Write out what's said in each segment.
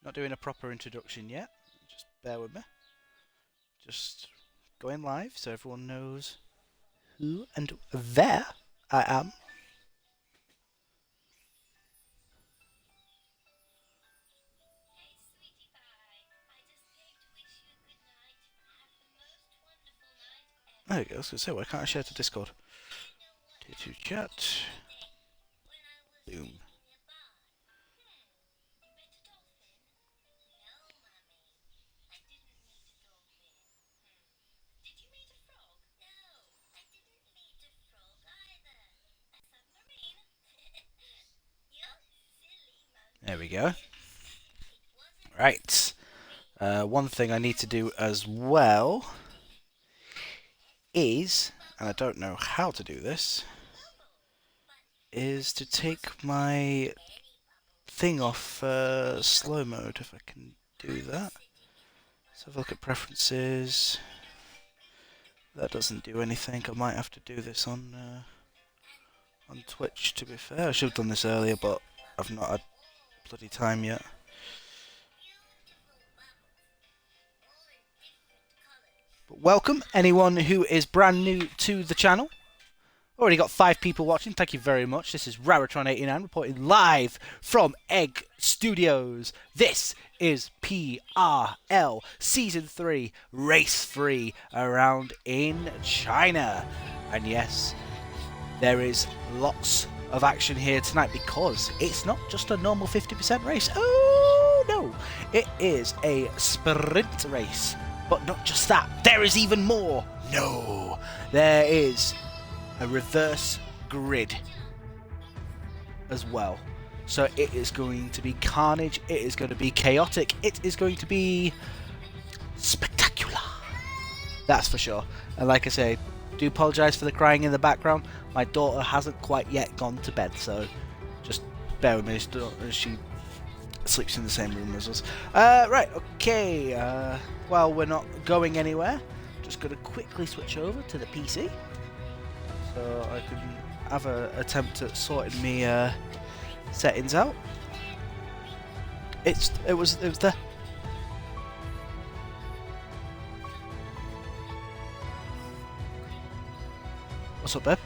Not doing a proper introduction yet. Just bear with me. Just going live so everyone knows who and where I am. There we go. I was going to say, why can't I share to Discord? To chat. Boom. There we go. Right. One thing I need to do as well is, and I don't know how to do this, is to take my thing off slow mode, if I can do that. Let's have a look at preferences. That doesn't do anything. I might have to do this on Twitch, to be fair. I should have done this earlier, but I've not had bloody time yet. But welcome, anyone who is brand new to the channel. Already got 5 people watching. Thank you very much. This is Raratron89 reporting live from Egg Studios. This is PRL Season 3 Race 3 around in China. And yes, there is lots of action here tonight because it's not just a normal 50% race. Oh no, it is a sprint race. But not just that, there is even more. No, there is a reverse grid as well. So it is going to be carnage, it is going to be chaotic, it is going to be spectacular. That's for sure. And like I say, do apologise for the crying in the background. My daughter hasn't quite yet gone to bed, so just bear with me. She sleeps in the same room as us. Right, okay. Well, we're not going anywhere. Just going to quickly switch over to the PC. So I can have an attempt at sorting me settings out. It was there. What's up, babe?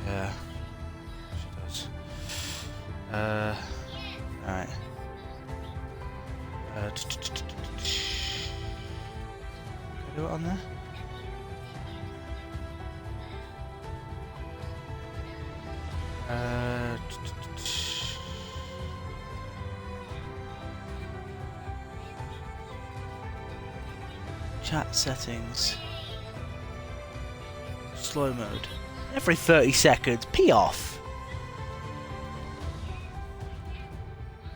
Yeah, she does. Alright. Can I do it on there? Chat settings. Slow mode. Every 30 seconds. Pee off.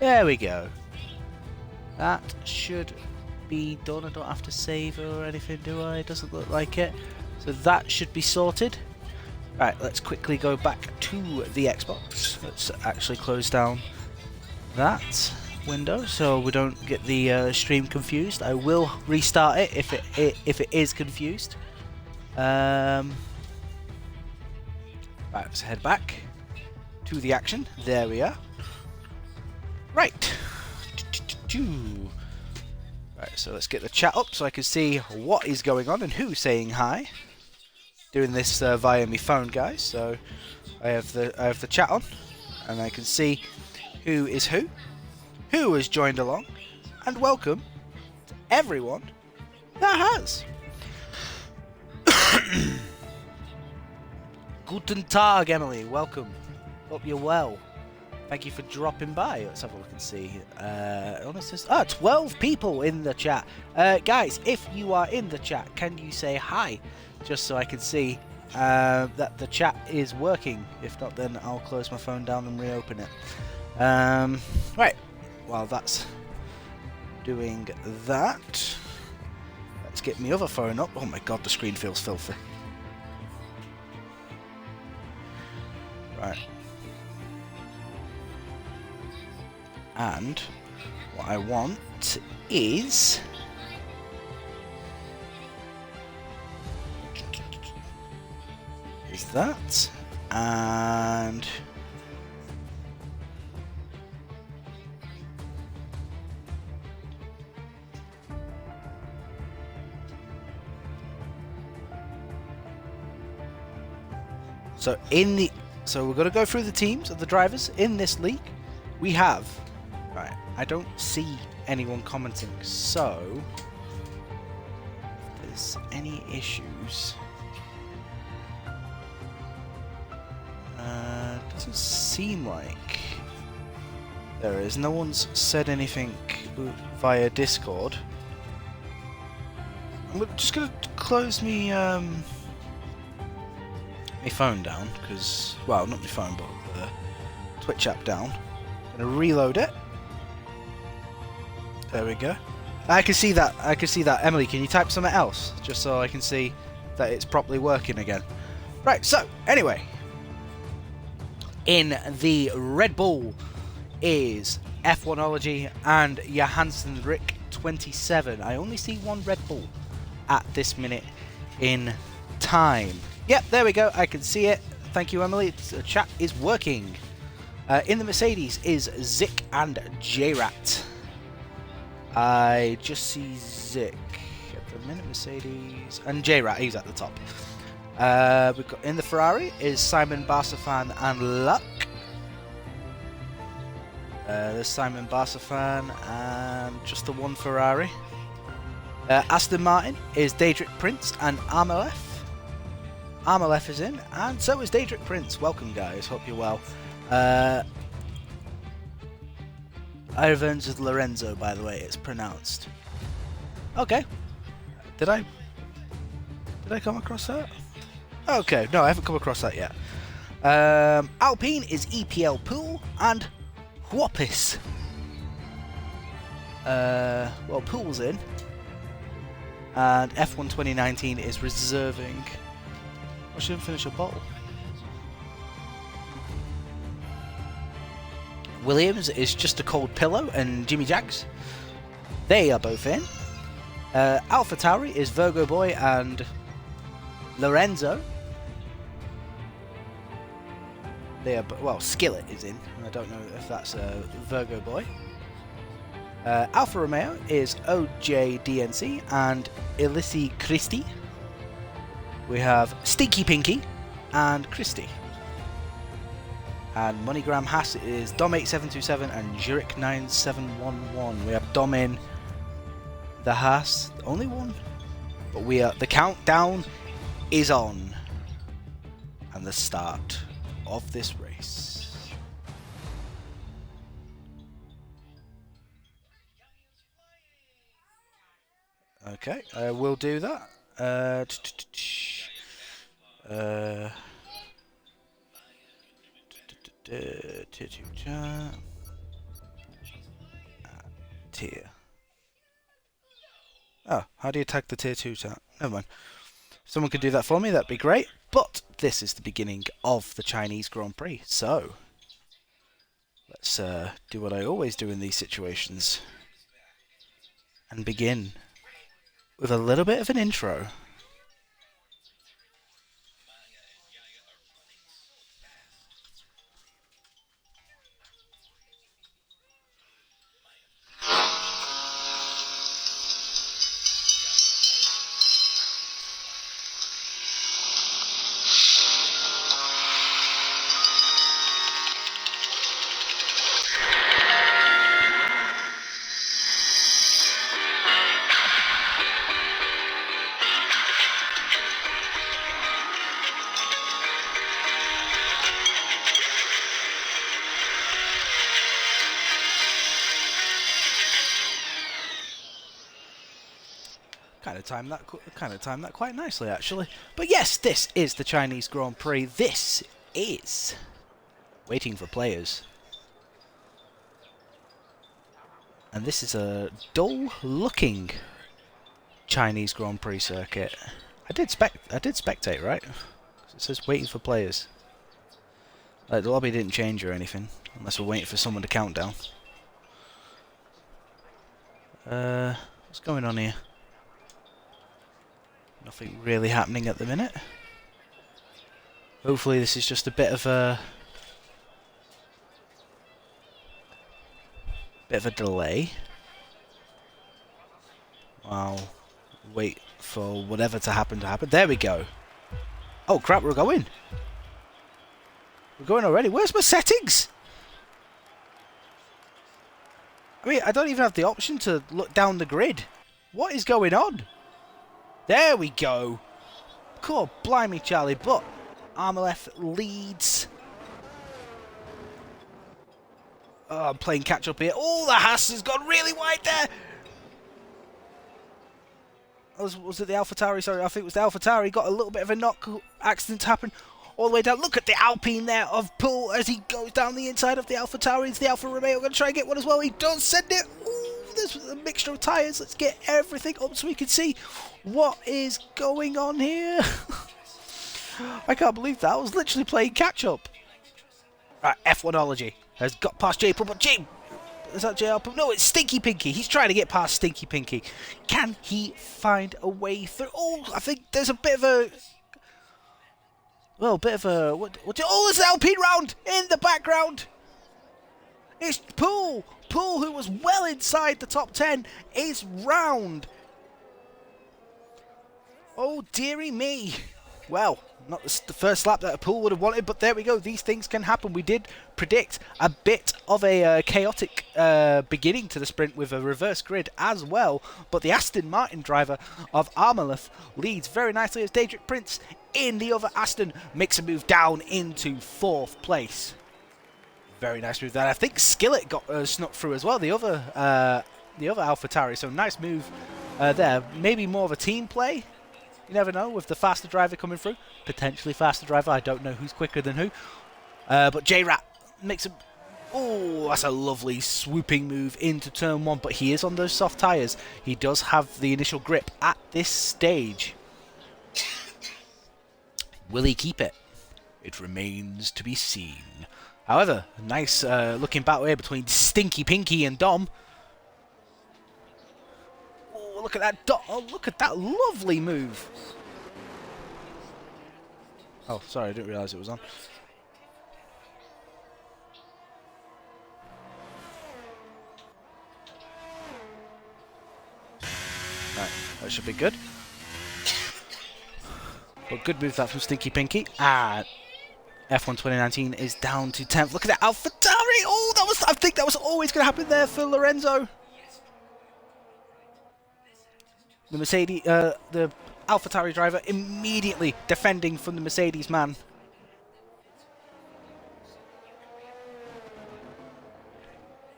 There we go. That should be done. I don't have to save or anything, do I? It doesn't look like it. So that should be sorted. Right, let's quickly go back to the Xbox. Let's actually close down that window so we don't get the stream confused. I will restart it if it is confused. Right, let's head back to the action. There we are. Right. Right, so let's get the chat up so I can see what is going on and who's saying hi. Doing this via my phone, guys. So I have the chat on, and I can see who is who has joined along, and welcome to everyone that has. Guten Tag, Emily. Welcome. Hope you're well. Thank you for dropping by. Let's have a look and see. 12 people in the chat. Guys, if you are in the chat, can you say hi? Just so I can see that the chat is working. If not, then I'll close my phone down and reopen it. Right. While that's doing that, let's get my other phone up. Oh my god, the screen feels filthy. Right. And what I want is that, and So so we're gonna go through the teams of the drivers in this league. We have, right, I don't see anyone commenting, so if there's any issues, doesn't seem like there is. No one's said anything via Discord. I'm just gonna close me my phone down, because, well, not my phone, but the Twitch app down. Gonna reload it. There we go. I can see that. I can see that. Emily, can you type something else, just so I can see that it's properly working again? Right. So anyway, in the Red Bull is F1ology and Johansson Rick 27. I only see one Red Bull at this minute in time. Yep, there we go. I can see it. Thank you, Emily. The chat is working. In the Mercedes is Zik and J-Rat. I just see Zik at the minute. Mercedes and J-Rat. He's at the top. We've got in the Ferrari is Simon Barsafan and Luck. There's Simon Barsafan and just the one Ferrari. Aston Martin is Daedric Prince and Armalef. Armalef is in, and so is Daedric Prince. Welcome, guys. Hope you're well. Irvens is Lorenzo, by the way, it's pronounced. Okay. Did I come across that? Okay, no, I haven't come across that yet. Alpine is EPL Pool and Whoppis. Well, Pool's in. And F1 2019 is reserving. I shouldn't finish a bottle. Williams is Just a Cold Pillow and Jimmy Jags. They are both in. Alpha Tauri is Virgo Boy and Lorenzo. They are, well, Skillet is in. I don't know if that's Virgo Boy. Alfa Romeo is OJDNC and Elisi Christie. We have Stinky Pinky and Christie. And MoneyGram Haas is Dom8727 and Zurich 9711. We have Dom in the Haas, the only one. But the countdown is on. And the start of this race. Okay, we'll do that. Tier. Oh, how do you tag the tier 2 chat? Never mind. If someone could do that for me, that'd be great. But this is the beginning of the Chinese Grand Prix, so let's do what I always do in these situations and begin with a little bit of an intro. Kind of timed that quite nicely, actually. But yes, this is the Chinese Grand Prix. This is Waiting for Players, and this is a dull-looking Chinese Grand Prix circuit. I did spectate, right? It says Waiting for Players. The lobby didn't change or anything, unless we're waiting for someone to count down. What's going on here? Nothing really happening at the minute. Hopefully this is just a bit of a delay. Wow. Wait for whatever to happen. There we go. Oh crap, we're going. We're going already. Where's my settings? I mean, I don't even have the option to look down the grid. What is going on? There we go. Cool, blimey, Charlie. But Armalef leads. Oh, I'm playing catch up here. Oh, the Haas has gone really wide there. Was it the AlphaTauri? Sorry, I think it was the AlphaTauri. Got a little bit of a knock. Accident happen all the way down. Look at the Alpine there of Poole as he goes down the inside of the AlphaTauri. It's the Alfa Romeo going to try and get one as well. He does send it. Ooh, there's a mixture of tyres. Let's get everything up so we can see what is going on here. I can't believe that. I was literally playing catch up. Right, F1ology has got past J. But J. Is that JR? No, it's Stinky Pinky. He's trying to get past Stinky Pinky. Can he find a way through? Oh, I think there's a bit of a... Well, bit of a... Oh, there's an Alpine round in the background. It's Poole. Poole, who was well inside the top 10, is round. Oh, dearie me. Well, not the first lap that Poole would have wanted, but there we go. These things can happen. We did predict a bit of a chaotic beginning to the sprint with a reverse grid as well, but the Aston Martin driver of Armalef leads very nicely as Daedric Prince in the other Aston makes a move down into 4th place. Very nice move there. I think Skillet got snuck through as well, the other AlphaTauri, so nice move there. Maybe more of a team play. You never know, with the faster driver coming through. Potentially faster driver, I don't know who's quicker than who. But J-Rat makes a... Oh, that's a lovely swooping move into turn 1, but he is on those soft tyres. He does have the initial grip at this stage. Will he keep it? It remains to be seen. However, a nice looking battle here between Stinky Pinky and Dom. Look at that dot. Oh, look at that lovely move. Oh, sorry, I didn't realise it was on. Right, that should be good. Well, good move that from Stinky Pinky. And F1 2019 is down to 10th. Look at that AlphaTauri. Oh, that was. I think that was always going to happen there for Lorenzo. The Mercedes, the AlphaTauri driver immediately defending from the Mercedes man.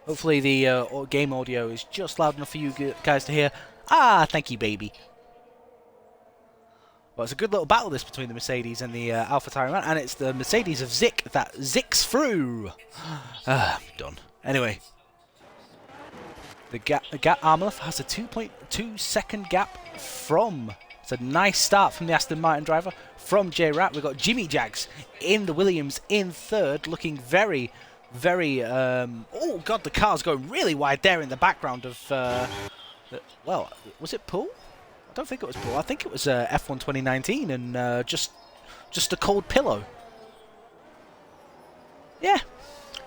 Hopefully the game audio is just loud enough for you guys to hear. Ah, thank you, baby. Well, it's a good little battle this between the Mercedes and the AlphaTauri man, and it's the Mercedes of Zick that zicks through. Done. Anyway. The gap Armalef has a 2.2 second gap from... It's a nice start from the Aston Martin driver. From J-Rat, we've got Jimmy Jags in the Williams in 3rd, looking very, very... oh, God, the car's going really wide there in the background of... well, was it Poole? I don't think it was Poole. I think it was F1 2019 and just a cold pillow. Yeah,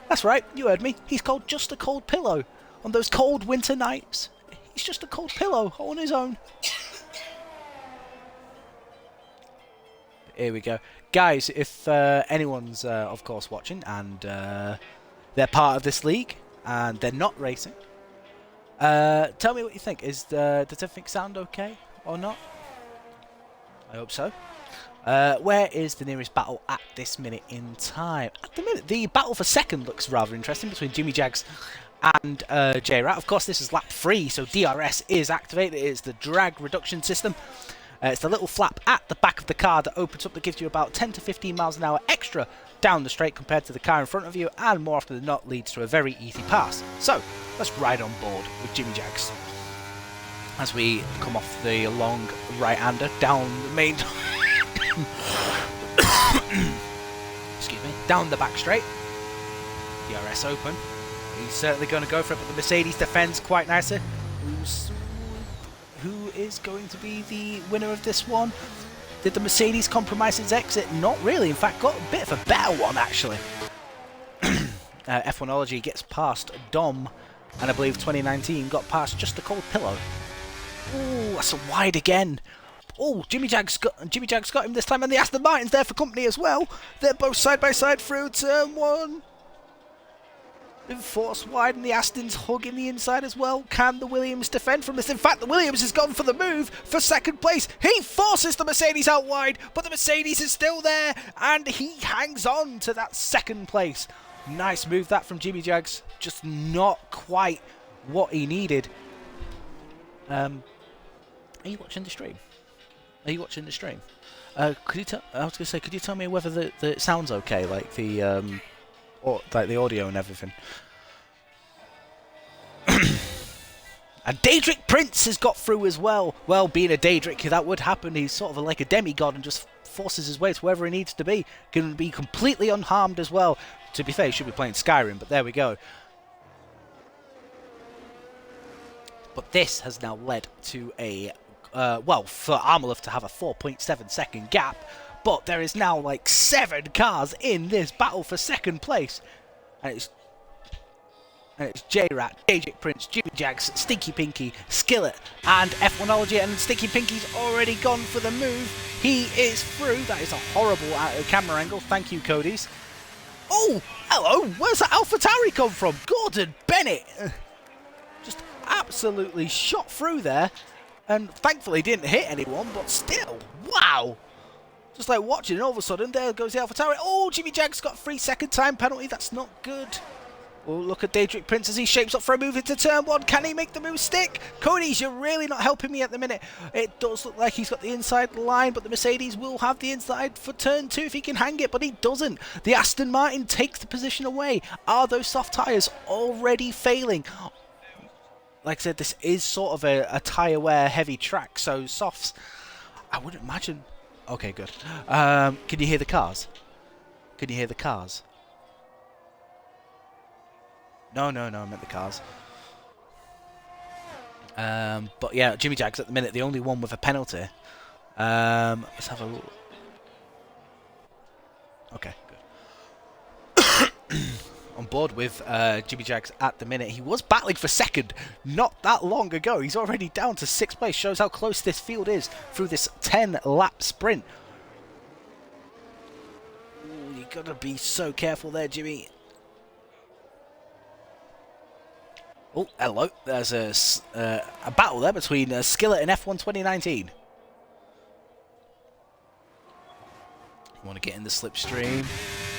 that's right. You heard me. He's called Just a Cold Pillow. On those cold winter nights, he's just a cold pillow on his own. Here we go. Guys, if anyone's, of course, watching and they're part of this league and they're not racing, tell me what you think. Does everything sound okay or not? I hope so. Where is the nearest battle at this minute in time? At the minute, the battle for 2nd looks rather interesting between Jimmy Jags and J-Rat. Of course, this is lap 3, so DRS is activated. It is the drag reduction system. It's the little flap at the back of the car that opens up that gives you about 10 to 15 miles an hour extra down the straight compared to the car in front of you, and more often than not leads to a very easy pass. So, let's ride on board with Jimmy Jags as we come off the long right-hander down the main... Excuse me. Down the back straight. DRS open. He's certainly going to go for it, but the Mercedes defends quite nicely. Who is going to be the winner of this one? Did the Mercedes compromise its exit? Not really. In fact, got a bit of a better one, actually. F1ology gets past Dom, and I believe 2019 got past Just a Cold Pillow. Ooh, that's a wide again. Oh, Jimmy Jag's got him this time, and the Aston Martin's there for company as well. They're both side by side through turn 1. Been forced wide, and the Aston's hugging the inside as well. Can the Williams defend from this? In fact, the Williams has gone for the move for second place. He forces the Mercedes out wide, but the Mercedes is still there, and he hangs on to that second place. Nice move that from Jimmy Jags. Just not quite what he needed. Are you watching the stream? Are you watching the stream? Could you I was going to say, could you tell me whether the it sounds okay, like the or like the audio and everything? And Daedric Prince has got through as well. Well, being a Daedric, that would happen. He's sort of like a demigod and just forces his way to wherever he needs to be. Can be completely unharmed as well. To be fair, he should be playing Skyrim, but there we go. But this has now led to a, well, for Armalov to have a 4.7 second gap. But there is now like 7 cars in this battle for second place. And it's J-Rat, Daedric Prince, Jimmy Jags, Stinky Pinky, Skillet, and F1ology. And Stinky Pinky's already gone for the move. He is through. That is a horrible camera angle. Thank you, Cody's. Oh, hello. Where's that AlphaTauri come from? Gordon Bennett. Just absolutely shot through there. And thankfully didn't hit anyone, but still, wow. Just like watching, and all of a sudden, there goes the AlphaTauri. Oh, Jimmy Jag's got a 3-second time penalty. That's not good. Oh, look at Daedric Prince as he shapes up for a move into turn 1. Can he make the move stick? Cody's, you're really not helping me at the minute. It does look like he's got the inside line, but the Mercedes will have the inside for turn 2 if he can hang it, but he doesn't. The Aston Martin takes the position away. Are those soft tyres already failing? Like I said, this is sort of a tyre wear heavy track, so softs, I wouldn't imagine. Okay, good. Can you hear the cars? Can you hear the cars? No, I meant the cars. But yeah, Jimmy Jag's at the minute the only one with a penalty. Let's have a look. Okay, good. On board with Jimmy Jags at the minute. He was battling for second not that long ago. He's already down to 6th place. Shows how close this field is through this 10-lap sprint. Ooh, you gotta be so careful there, Jimmy. Oh, hello. There's a battle there between Skillet and F1 2019. Want to get in the slipstream.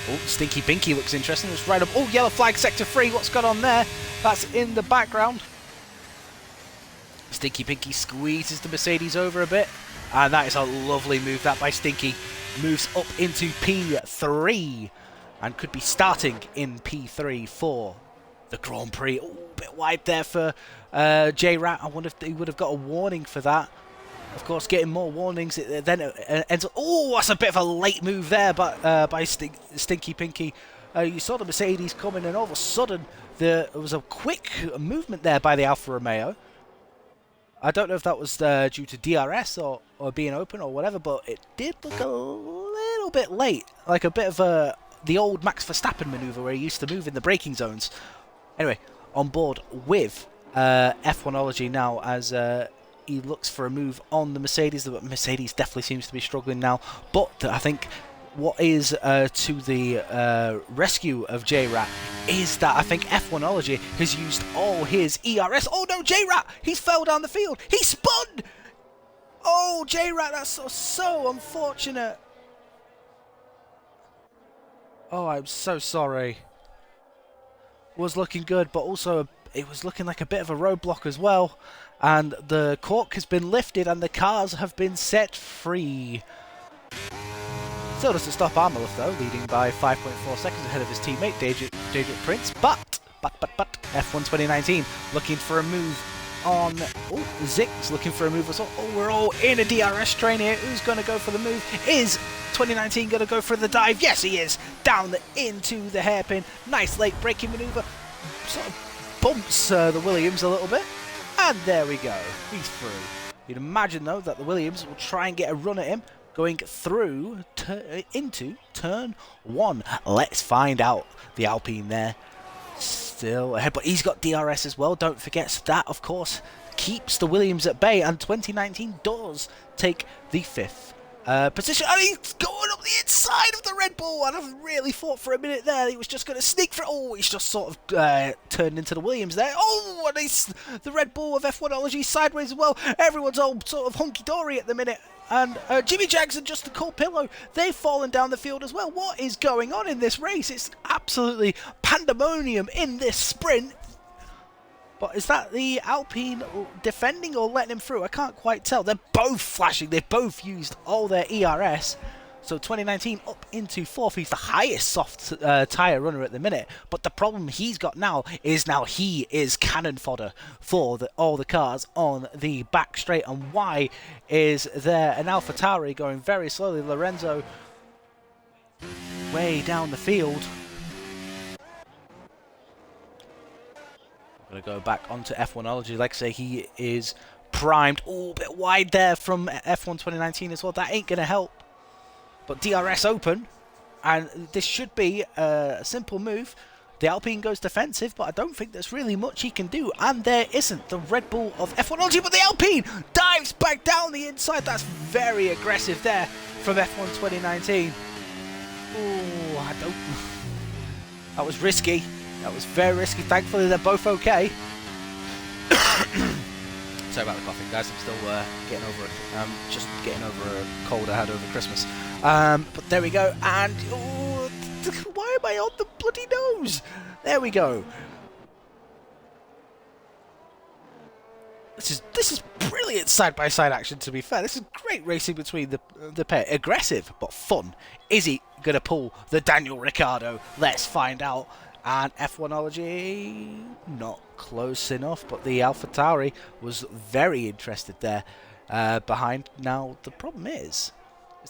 Oh, Stinky Pinky looks interesting. It's right up. Oh, yellow flag, sector 3. What's going on there? That's in the background. Stinky Pinky squeezes the Mercedes over a bit. And that is a lovely move, that by Stinky. Moves up into P3. And could be starting in P3 for the Grand Prix. Oh, a bit wide there for J-Rat. I wonder if he would have got a warning for that. Of course, getting more warnings, then it ends up... Oh, that's a bit of a late move there by Stinky Pinky. You saw the Mercedes coming, and all of a sudden, there was a quick movement there by the Alfa Romeo. I don't know if that was due to DRS or being open or whatever, but it did look a little bit late. Like a bit of the old Max Verstappen maneuver where he used to move in the braking zones. Anyway, on board with F1ology now as... he looks for a move on the Mercedes. The Mercedes definitely seems to be struggling now. But I think what is to the rescue of J-Rat is that I think F1ology has used all his ERS. Oh no, J-Rat! He's fell down the field. He spun! Oh, J-Rat, that's so unfortunate. Oh, I'm so sorry. Was looking good, but also it was looking like a bit of a roadblock as well. And the cork has been lifted and the cars have been set free. Still doesn't stop Armalov though, leading by 5.4 seconds ahead of his teammate Daedric Prince. But F1 2019 looking for a move on... Oh, Zig's looking for a move as well. Oh, we're all in a DRS train here. Who's going to go for the move? Is 2019 going to go for the dive? Yes, he is. Down into the hairpin. Nice late braking maneuver. Sort of bumps the Williams a little bit. And there we go. He's through. You'd imagine, though, that the Williams will try and get a run at him going through into turn 1. Let's find out. The Alpine there. still ahead, but he's got DRS as well. Don't forget, so that, of course, keeps the Williams at bay, and 2019 does take the 5th position. And he's going up the inside of the Red Bull, and I really thought for a minute there he was just going to sneak for it. Oh, he's just sort of turned into the Williams there. Oh, and he's the Red Bull of F1ology sideways as well. Everyone's all sort of hunky-dory at the minute. And Jimmy Jags and Just a Cold Pillow, they've fallen down the field as well. What is going on in this race? It's absolutely pandemonium in this sprint. But is that the Alpine defending or letting him through? I can't quite tell. They're both flashing. They've both used all their ERS. So 2019 up into 4th. He's the highest soft tyre runner at the minute. But the problem he's got now he is cannon fodder for all the cars on the back straight. And why is there an AlphaTauri going very slowly? Lorenzo way down the field. I'm going to go back onto F1ology. Like I say, he is primed. Oh, a bit wide there from F1 2019 as well. That ain't going to help. But DRS open, and this should be a simple move. The Alpine goes defensive, but I don't think there's really much he can do. And there isn't. The Red Bull of F1ology, but the Alpine dives back down the inside. That's very aggressive there from F1 2019. Oh, I don't... That was risky. That was very risky. Thankfully, they're both okay. Sorry about the coughing, guys. I'm still getting over it. Just getting over a cold I had over Christmas. But there we go. And oh, why am I on the bloody nose? There we go. This is brilliant side-by-side action. To be fair, this is great racing between the pair. Aggressive but fun. Is he gonna pull the Daniel Ricciardo? Let's find out. And F1ology, not close enough, but the AlphaTauri was very interested there behind. Now, the problem is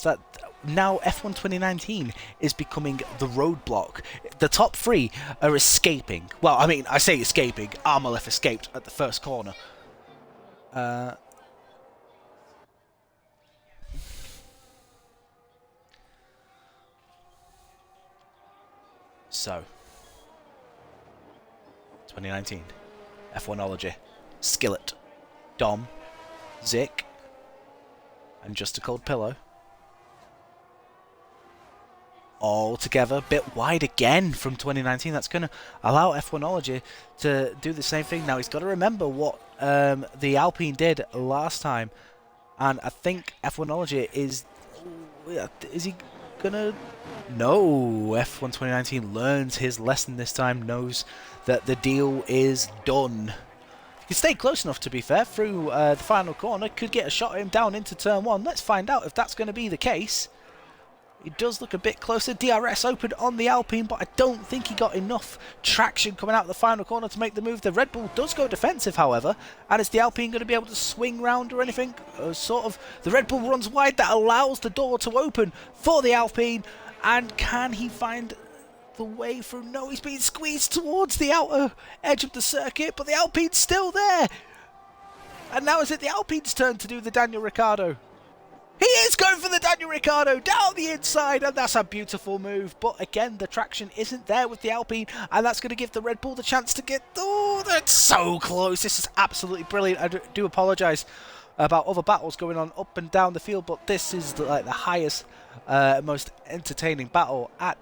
that now F1 2019 is becoming the roadblock. The top 3 are escaping. Well, I mean, I say escaping. Armalef escaped at the first corner. So... 2019, F1ology, Skillet, Dom, Zick, and Just a Cold Pillow. All together, bit wide again from 2019. That's going to allow F1ology to do the same thing. Now, he's got to remember what the Alpine did last time. And I think F1ology is he going to... No, F1 2019 learns his lesson this time, knows that the deal is done. He can stay close enough, to be fair, through the final corner. Could get a shot at him down into turn 1. Let's find out if that's going to be the case. It does look a bit closer. DRS open on the Alpine, but I don't think he got enough traction coming out of the final corner to make the move. The Red Bull does go defensive, however. And is the Alpine going to be able to swing round or anything? Sort of. The Red Bull runs wide. That allows the door to open for the Alpine. And can he find the way through? No, he's being squeezed towards the outer edge of the circuit, but the Alpine's still there. And now is it the Alpine's turn to do the Daniel Ricciardo? He is going for the Daniel Ricciardo down the inside, and that's a beautiful move. But again, the traction isn't there with the Alpine, and that's going to give the Red Bull the chance to get... Oh, that's so close. This is absolutely brilliant. I do apologise about other battles going on up and down the field, but this is like the highest, most entertaining battle at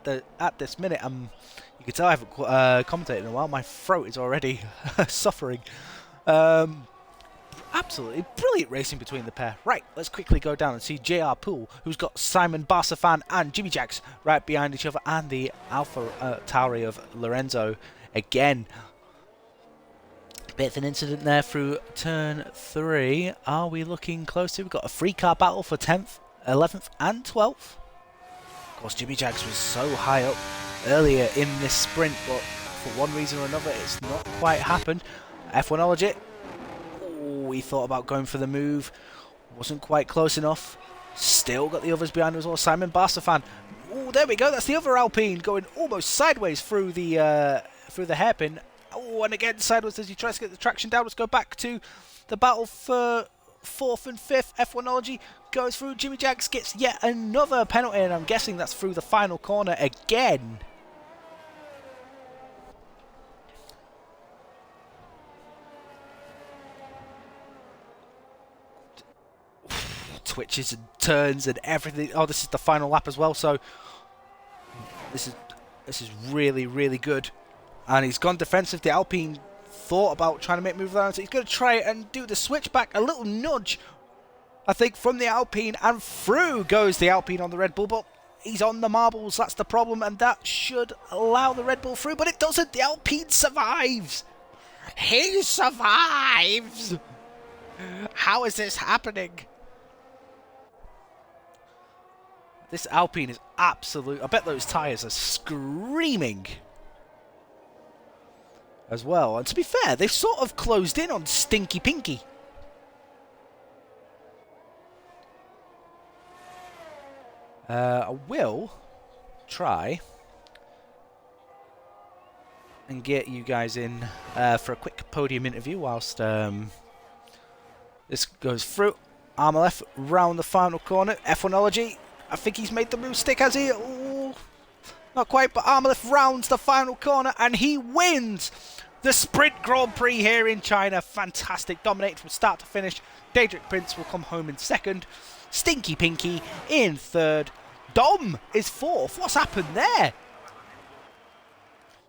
this minute. You can tell I haven't commentated in a while. My throat is already suffering. Absolutely brilliant racing between the pair. Right, let's quickly go down and see JR Poole, who's got Simon Barsafan and Jimmy Jags right behind each other, and the AlphaTauri of Lorenzo again. Bit of an incident there through turn 3. Are we looking close to? We've got a 3-car battle for 10th, 11th and 12th. Of course, Jimmy Jags was so high up earlier in this sprint, but for one reason or another, it's not quite happened. F1ology. Oh, he thought about going for the move. Wasn't quite close enough. Still got the others behind him as well. Simon Barsafan. Oh, there we go. That's the other Alpine going almost sideways through the hairpin. Oh, and again sideways as he tries to get the traction down. Let's go back to the battle for 4th and 5th. F1ology goes through. Jimmy Jags gets yet another penalty, and I'm guessing that's through the final corner again. switches and turns and everything. Oh, this is the final lap as well, so this is really, really good. And he's gone defensive. The Alpine thought about trying to make move around, so he's going to try it and do the switchback. A little nudge, I think, from the Alpine, and through goes the Alpine on the Red Bull, but he's on the marbles. That's the problem, and that should allow the Red Bull through, but it doesn't. The Alpine survives. He survives. How is this happening? This Alpine is absolute. I bet those tyres are screaming as well. And to be fair, they've sort of closed in on Stinky Pinky. I will try and get you guys in for a quick podium interview whilst this goes through. Armour left round the final corner. F1ology. I think he's made the move stick, has he? Ooh, not quite, but Armour left rounds the final corner and he wins the Sprint Grand Prix here in China. Fantastic. Dominated from start to finish. Daedric Prince will come home in second. Stinky Pinky in third. Dom is fourth. What's happened there?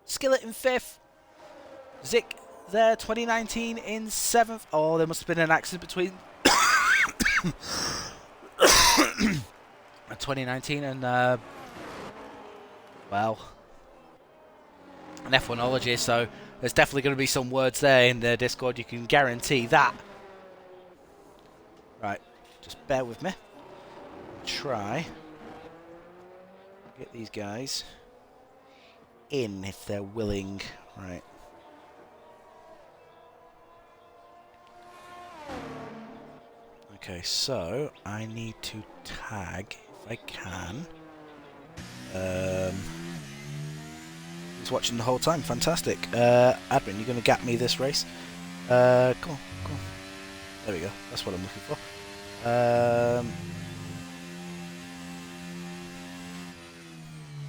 Skillet in fifth. Zik there, 2019 in seventh. Oh, there must have been an accident between 2019 and, well, an F1ology, so there's definitely going to be some words there in the Discord. You can guarantee that. Right, just bear with me. Try get these guys in if they're willing. Right. Okay, so I need to tag if I can. He's watching the whole time. Fantastic. Admin, you're going to gap me this race. Come on, come on. There we go. That's what I'm looking for.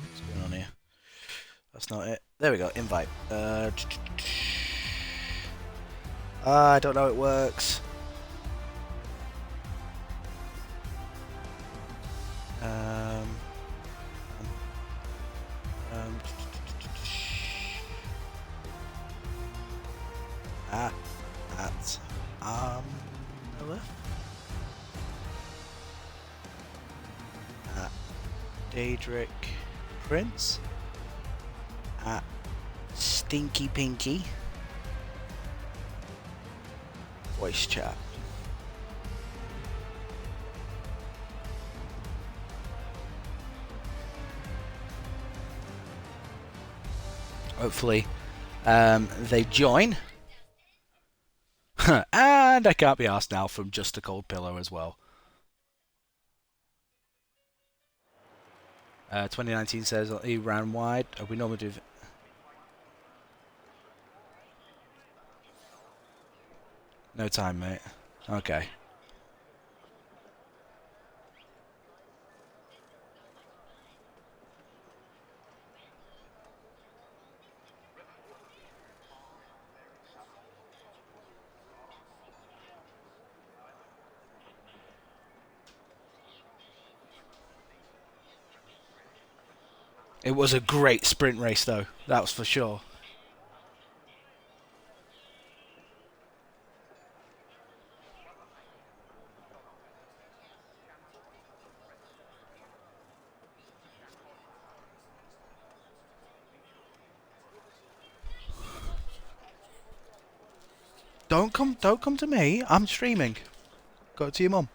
What's going on here? That's not it. There we go. Invite. I don't know how it works. At at Daedric Prince, at Stinky Pinky, voice chat. Hopefully they join. And I can't be asked now from Just a Cold Pillow as well. 2019 says he ran wide. We normally do. No time, mate. Okay. It was a great sprint race, though. That was for sure. Don't come to me. I'm streaming. Go to your mum.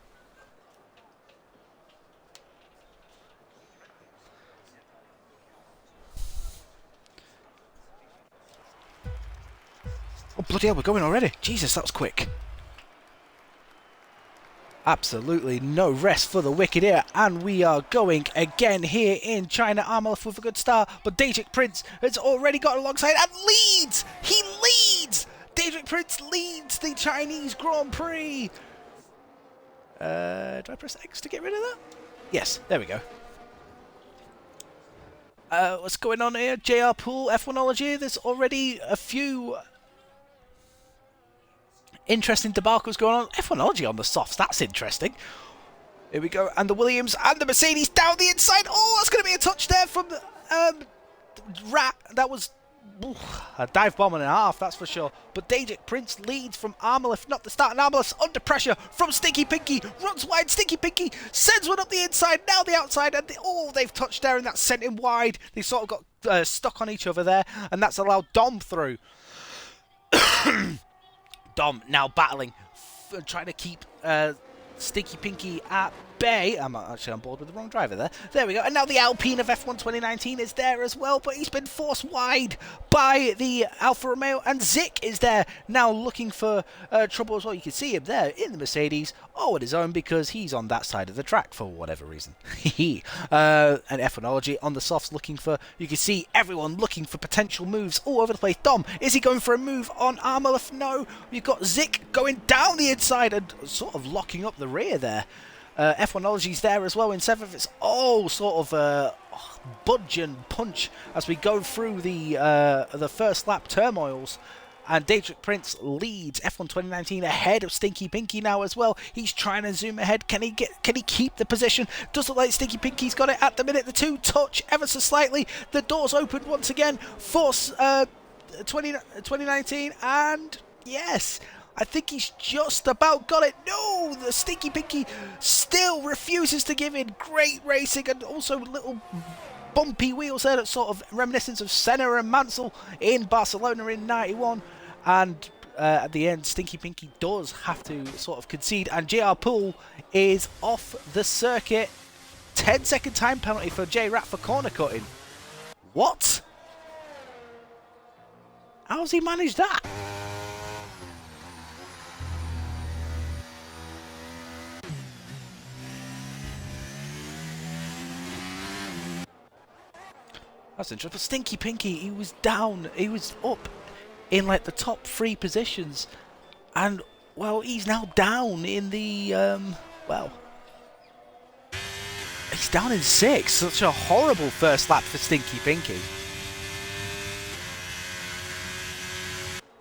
Oh, bloody hell, we're going already. Jesus, that was quick. Absolutely no rest for the wicked here, and we are going again here in China. Armour with a good start, but Daedric Prince has already got alongside and leads! He leads! Daedric Prince leads the Chinese Grand Prix! Do I press X to get rid of that? Yes, there we go. What's going on here? JR Pool, F1ology. There's already a few interesting debacles going on. F1ology on the softs, that's interesting. Here we go, and the Williams and the Mercedes down the inside. Oh, that's going to be a touch there from Rat. That was a dive bomb and a half, that's for sure. But Daedric Prince leads from Armalith, not the start, and Armalith's under pressure from Stinky Pinky. Runs wide, Stinky Pinky sends one up the inside, now the outside, and they've touched there, and that's sent him wide. They sort of got stuck on each other there, and that's allowed Dom through. Dom now battling, trying to keep Stinky Pinky at bay. I'm actually on board with the wrong driver there. There we go. And now the Alpine of F1 2019 is there as well, but he's been forced wide by the Alfa Romeo, and Zik is there now looking for trouble as well. You can see him there in the Mercedes, all on his own, because he's on that side of the track for whatever reason. And F1ology on the softs looking for, you can see everyone looking for potential moves all over the place. Dom, is he going for a move on Armalith? No. You've got Zik going down the inside and sort of locking up the rear there. F1ology's there as well in 7th. It's all sort of budge and punch as we go through the first lap turmoils. And Daedric Prince leads F1 2019 ahead of Stinky Pinky now as well. He's trying to zoom ahead. Can he keep the position? Does look like Stinky Pinky's got it at the minute. The two touch ever so slightly. The doors open once again for 2019, and yes, I think he's just about got it. No, the Stinky Pinky still refuses to give in. Great racing, and also little bumpy wheels there, that sort of reminiscence of Senna and Mansell in Barcelona in 91. And at the end, Stinky Pinky does have to sort of concede, and JR Poole is off the circuit. 10-second time penalty for J-Rat for corner cutting. What? How's he managed that? That's interesting. But Stinky Pinky, he was down. He was up in like the top 3 positions, and well, he's now down in the well, he's down in 6th. Such a horrible first lap for Stinky Pinky.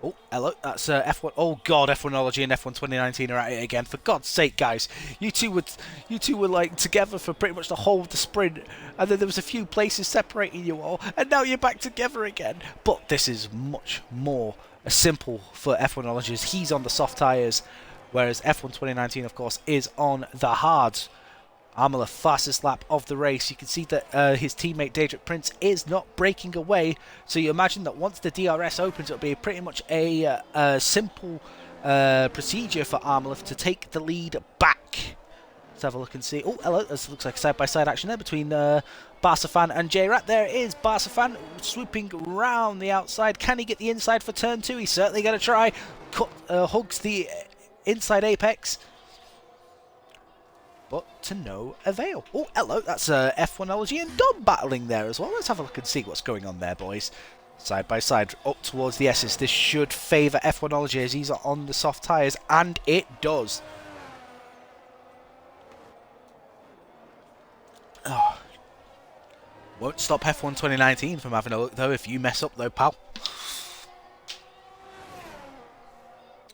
Oh, hello, that's F1. Oh God, F1ology and F1 2019 are at it again. For God's sake, guys, you two were like together for pretty much the whole of the sprint, and then there was a few places separating you all, and now you're back together again. But this is much more simple for F1ology, as he's on the soft tyres, whereas F1 2019, of course, is on the hards. Armalith, fastest lap of the race. You can see that his teammate Daedric Prince is not breaking away, so you imagine that once the DRS opens, it'll be pretty much a simple procedure for Armalith to take the lead back. Let's have a look and see. Oh, hello, this looks like side-by-side action there between Barsafan and J-Rat. There it is, Barsafan swooping round the outside. Can he get the inside for turn 2? He's certainly going to try. Hugs the inside apex, but to no avail. Oh, hello, that's F1ology and Dom battling there as well. Let's have a look and see what's going on there, boys. Side by side, up towards the S's. This should favour F1ology as he's on the soft tyres, and it does. Oh. Won't stop F1 2019 from having a look, though, if you mess up, though, pal.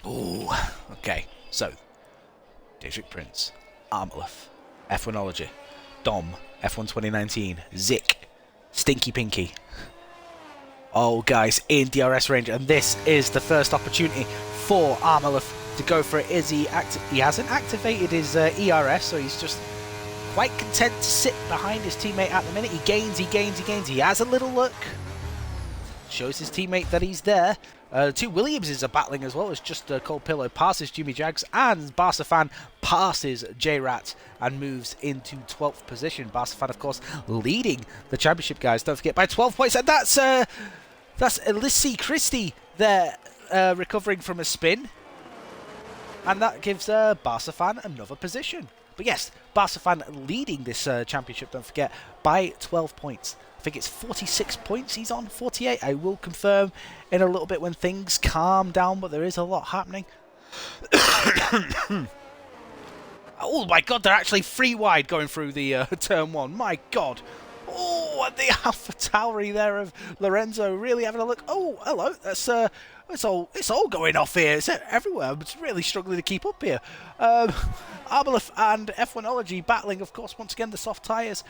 Oh, okay. So, Daedric Prince, Armalith, F1ology, Dom, F1 2019, Zik, Stinky Pinky. Oh, guys, in DRS range, and this is the first opportunity for Armalith to go for it. He hasn't activated his ERS, so he's just quite content to sit behind his teammate at the minute. He gains. He has a little look. Shows his teammate that he's there. Two Williamses are battling as well, as just Cold Pillow passes Jimmy Jags, and Barsafan passes J-Rat and moves into 12th position. Barsafan, of course, leading the championship, guys. Don't forget, by 12 points. And that's Elyssie Christie there, recovering from a spin. And that gives Barsafan another position. But yes, Barsafan leading this championship, don't forget, by 12 points. I think it's 46 points he's on, 48. I will confirm in a little bit when things calm down, but there is a lot happening. Oh my God, they're actually free wide going through the turn 1. My God. Oh, Oh, and the Alpha Tauri there of Lorenzo really having a look. Oh, hello. That's it's all going off here. It's everywhere. I'm just really struggling to keep up here. Arbaleth and F1ology battling, of course, once again the soft tyres,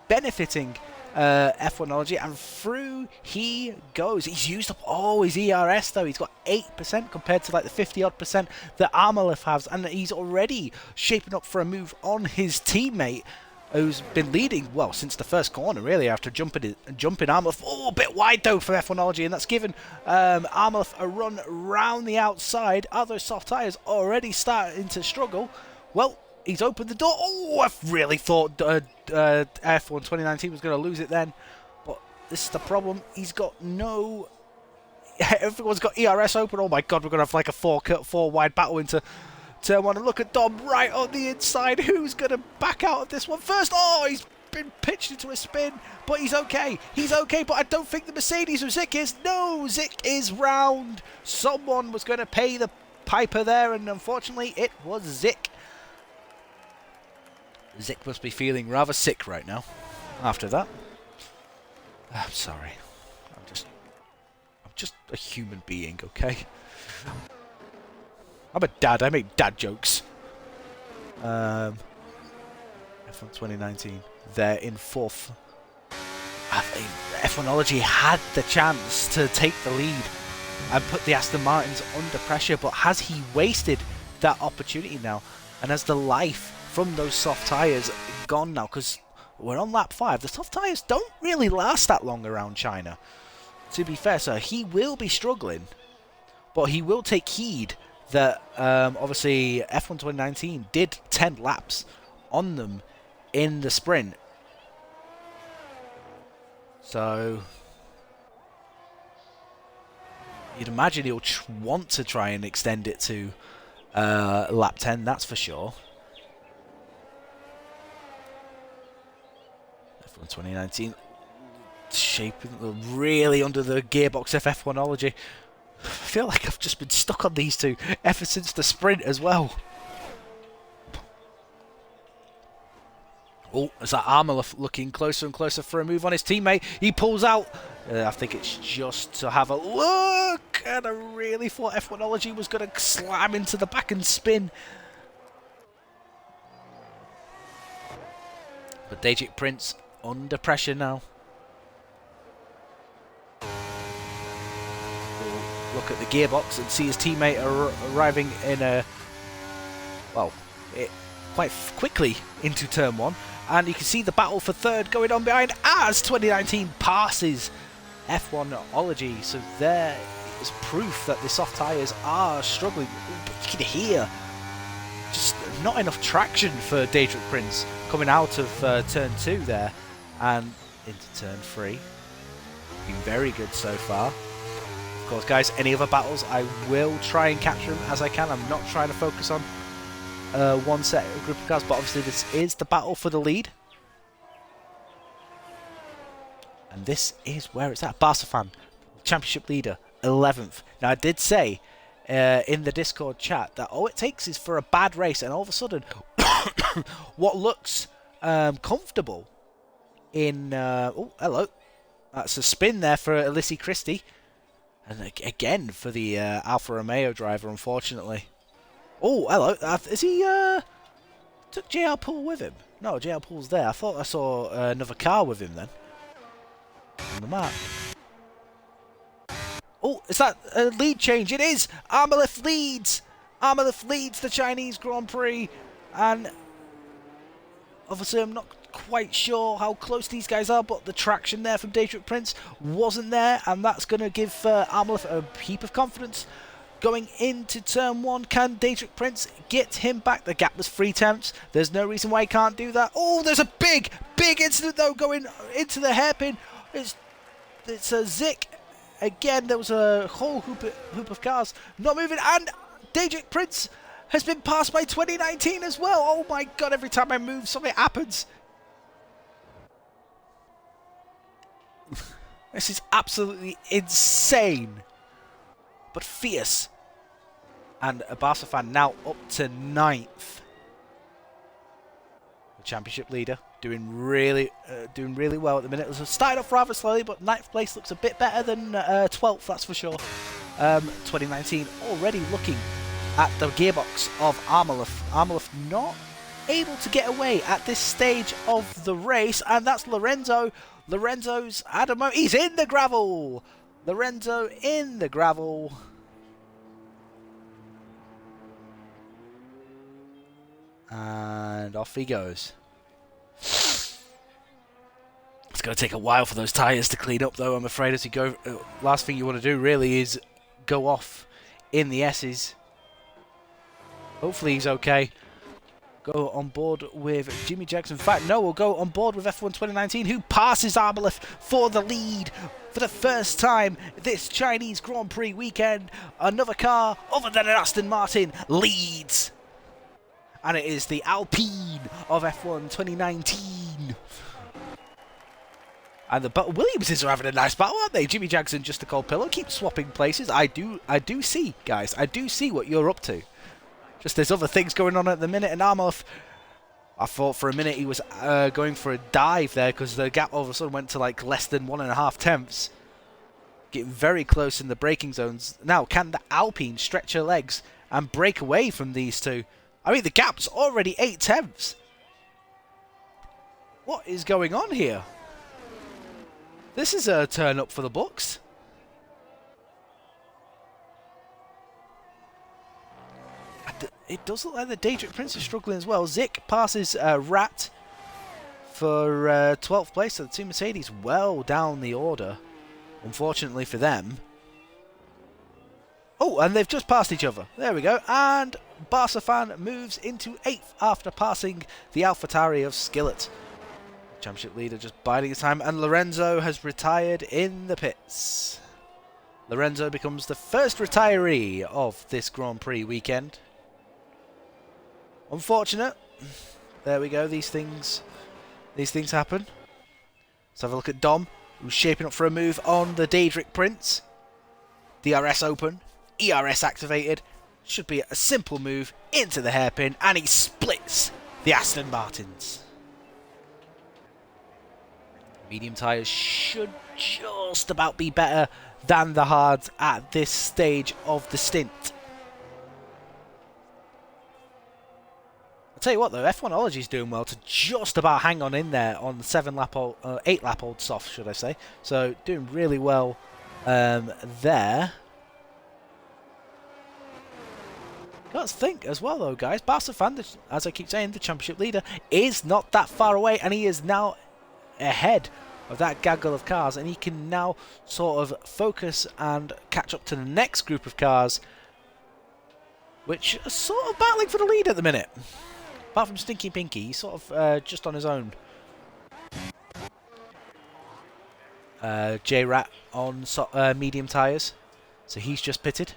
benefiting F1ology, and through he goes. He's used up all his ERS though. He's got 8% compared to like the 50-odd% that Armalith has, and he's already shaping up for a move on his teammate, who's been leading, well, since the first corner, really, after jumping Armalith. Oh, a bit wide, though, for F1ology, and that's given Armalith a run round the outside. Are those soft tyres already starting to struggle? Well, he's opened the door. Oh, I really thought F1 2019 was going to lose it then, but this is the problem. He's got no... Everyone's got ERS open. Oh, my God, we're going to have like a four-wide battle into... Turn one, and look at Dom right on the inside. Who's going to back out of this one first? Oh, he's been pitched into a spin, but he's okay. He's okay, but I don't think the Mercedes or Zick is. No, Zick is round. Someone was going to pay the piper there, and unfortunately, it was Zick. Zick must be feeling rather sick right now after that. I'm sorry. I'm just a human being, okay? I'm a dad. I make dad jokes. F1 2019. They're in 4th. F1ology had the chance to take the lead and put the Aston Martins under pressure, but has he wasted that opportunity now? And has the life from those soft tyres gone now? Because we're on lap 5. The soft tyres don't really last that long around China, to be fair. So he will be struggling, but he will take heed that obviously F1 2019 did 10 laps on them in the sprint. So you'd imagine he'll want to try and extend it to lap 10, that's for sure. F1 2019 shaping really under the gearbox of F1ology. I feel like I've just been stuck on these two ever since the sprint as well. Oh, is that Armalith looking closer and closer for a move on his teammate? He pulls out. I think it's just to have a look. And I really thought F1ology was going to slam into the back and spin. But Dejik Prince under pressure now. Look at the gearbox and see his teammate arriving in a, well, quite quickly into turn 1, and you can see the battle for third going on behind as 2019 passes F1ology. So there is proof that the soft tyres are struggling. But you can hear just not enough traction for Dejik Prince coming out of turn 2 there and into turn 3. Been very good so far. Of course, guys, any other battles, I will try and capture them as I can. I'm not trying to focus on one set of group of cars, but obviously this is the battle for the lead. And this is where it's at. Barsafan, championship leader, 11th. Now, I did say in the Discord chat that all it takes is for a bad race, and all of a sudden, what looks comfortable in... oh, hello. That's a spin there for Alessi Christie. And again for the Alfa Romeo driver, unfortunately. Oh, hello. Is he... took JR Poole with him? No, JR Poole's there. I thought I saw another car with him then. On the map. Oh, is that a lead change? It is! Armalith leads! Armalith leads the Chinese Grand Prix. And obviously I'm not quite sure how close these guys are, but the traction there from Dejik Prince wasn't there, and that's going to give Armalith a heap of confidence going into turn 1. Can Dejik Prince get him back? The gap was 3 tenths. There's no reason why he can't do that. Oh, there's a big incident though going into the hairpin. It's a Zick. Again, there was a whole hoop of cars not moving, and Dejik Prince has been passed by 2019 as well. Oh my God, every time I move, something happens. This is absolutely insane, but fierce. And a Barsafan now up to 9th. The championship leader doing really well at the minute. It was started off rather slowly, but 9th place looks a bit better than 12th, that's for sure. 2019 already looking at the gearbox of Armalith. Armalith not able to get away at this stage of the race, and that's Lorenzo. Lorenzo's Adamo. He's in the gravel. Lorenzo in the gravel. And off he goes. It's going to take a while for those tyres to clean up, though, I'm afraid, as you go. Last thing you want to do, really, is go off in the S's. Hopefully he's okay. Go on board with Jimmy Jackson. In fact, no, we'll go on board with F1 2019, who passes Armalith for the lead for the first time this Chinese Grand Prix weekend. Another car, other than an Aston Martin, leads. And it is the Alpine of F1 2019. And the Williamses are having a nice battle, aren't they? Jimmy Jackson, just a cold pillow, keep swapping places. I do see, guys. I do see what you're up to. Just there's other things going on at the minute. And Armalith, I thought for a minute he was going for a dive there, because the gap all of a sudden went to like less than 1.5 tenths. Getting very close in the braking zones. Now, can the Alpine stretch her legs and break away from these two? I mean, the gap's already 8 tenths. What is going on here? This is a turn up for the books. It does look like the Daedric Prince is struggling as well. Zik passes Rat for 12th place, so the two Mercedes well down the order, unfortunately for them. Oh, and they've just passed each other. There we go. And Barsafan moves into 8th after passing the AlphaTauri of Skillet. Championship leader just biding his time, and Lorenzo has retired in the pits. Lorenzo becomes the first retiree of this Grand Prix weekend. Unfortunate. There we go. These things happen. Let's have a look at Dom, who's shaping up for a move on the Daedric Prince. DRS open, ERS activated. Should be a simple move into the hairpin, and he splits the Aston Martins. Medium tyres should just about be better than the hards at this stage of the stint. I'll tell you what though, F1ology's doing well to just about hang on in there on the 8 lap old soft, should I say. So doing really well there. Got to think as well though, guys. Barsafan, as I keep saying, the championship leader, is not that far away, and he is now ahead of that gaggle of cars, and he can now sort of focus and catch up to the next group of cars, which are sort of battling for the lead at the minute. Apart from Stinky Pinky, he's sort of just on his own. J-Rat on medium tyres, so he's just pitted.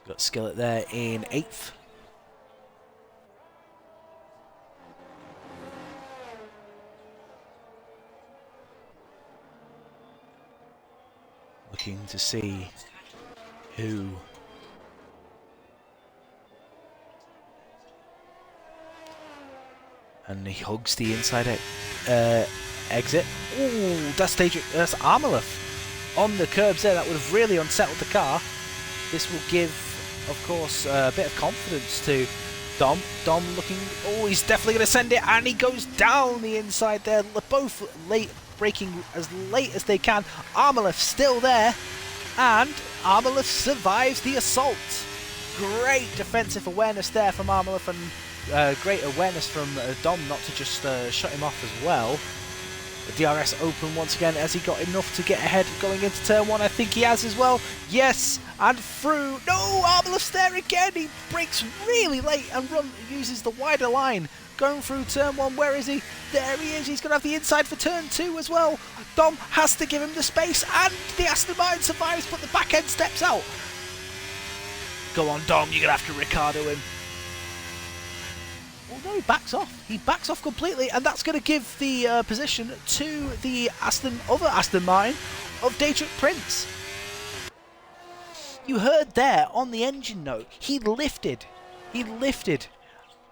Got Skillet there in 8th. Looking to see who and he hugs the inside exit. Ooh, that's Armalith on the curbs there. That would have really unsettled the car. This will give, of course, a bit of confidence to Dom. Dom looking, oh, he's definitely going to send it, and he goes down the inside there. Both late, braking as late as they can. Armalith still there, and Armalith survives the assault. Great defensive awareness there from Armalith, and great awareness from Dom not to just shut him off as well. The DRS open once again. Has he got enough to get ahead going into turn 1? I think he has as well. Yes, and through. No, Armalith's there again. He brakes really late and uses the wider line. Going through turn 1. Where is he? There he is. He's going to have the inside for turn 2 as well. Dom has to give him the space, and the Aston Martin survives, but the back end steps out. Go on, Dom. You're going to have to Ricardo him. Oh no, he backs off. He backs off completely, and that's going to give the position to the other Aston Martin of Daedric Prince. You heard there on the engine note, he lifted He lifted,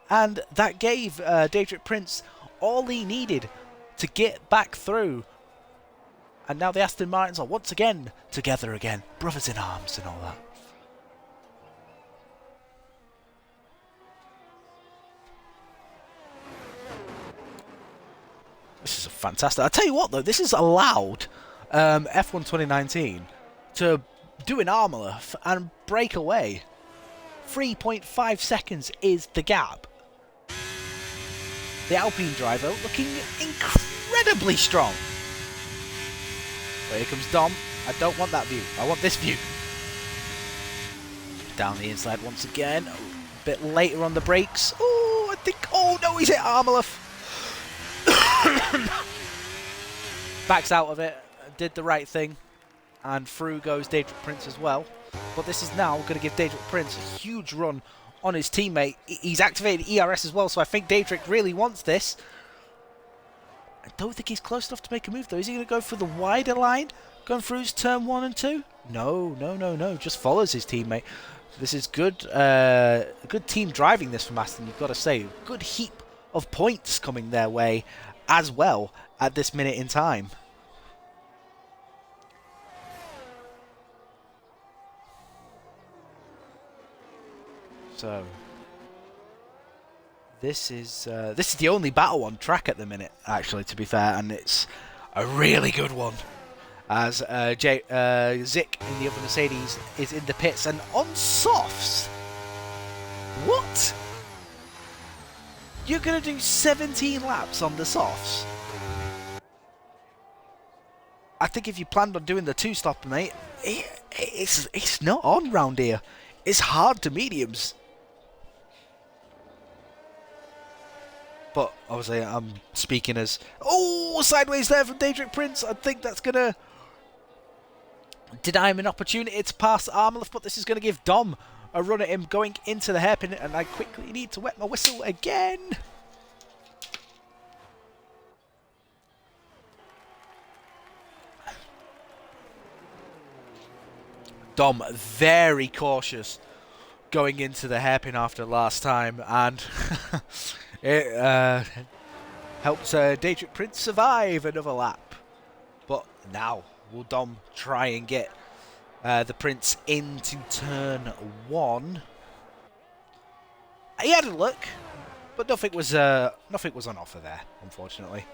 and that gave Daedric Prince all he needed to get back through. And now the Aston Martins are once again together again, brothers in arms and all that. This is fantastic. I tell you what, though, this has allowed F1 2019 to do an armor and break away. 3.5 seconds is the gap. The Alpine driver looking incredibly strong. But here comes Dom. I don't want that view. I want this view. Down the inside once again. A bit later on the brakes. Oh, I think... Oh, no, he's hit Armaleth. Backs out of it. Did the right thing. And through goes Daedric Prince as well. But this is now going to give Daedric Prince a huge run on his teammate. He's activated ERS as well, so I think Daedric really wants this. I don't think he's close enough to make a move, though. Is he going to go for the wider line? Going through his turn 1 and 2? No. Just follows his teammate. This is good good team driving this from Aston, you've got to say. Good heap of points coming their way as well at this minute in time. So this is the only battle on track at the minute, actually, to be fair, and it's a really good one. As Zick in the other Mercedes is in the pits and on softs. What? You're gonna do 17 laps on the softs? I think if you planned on doing the 2-stop, mate, it's not on round here. It's hard to mediums. But obviously I'm speaking as... Oh, sideways there from Daedric Prince. I think that's going to deny him an opportunity to pass Armaleth, but this is going to give Dom a run at him going into the hairpin, and I quickly need to wet my whistle again. Dom very cautious going into the hairpin after last time, and it helped Daedric Prince survive another lap. But now will Dom try and get the Prince into turn 1. He had a look, but nothing was on offer there, unfortunately.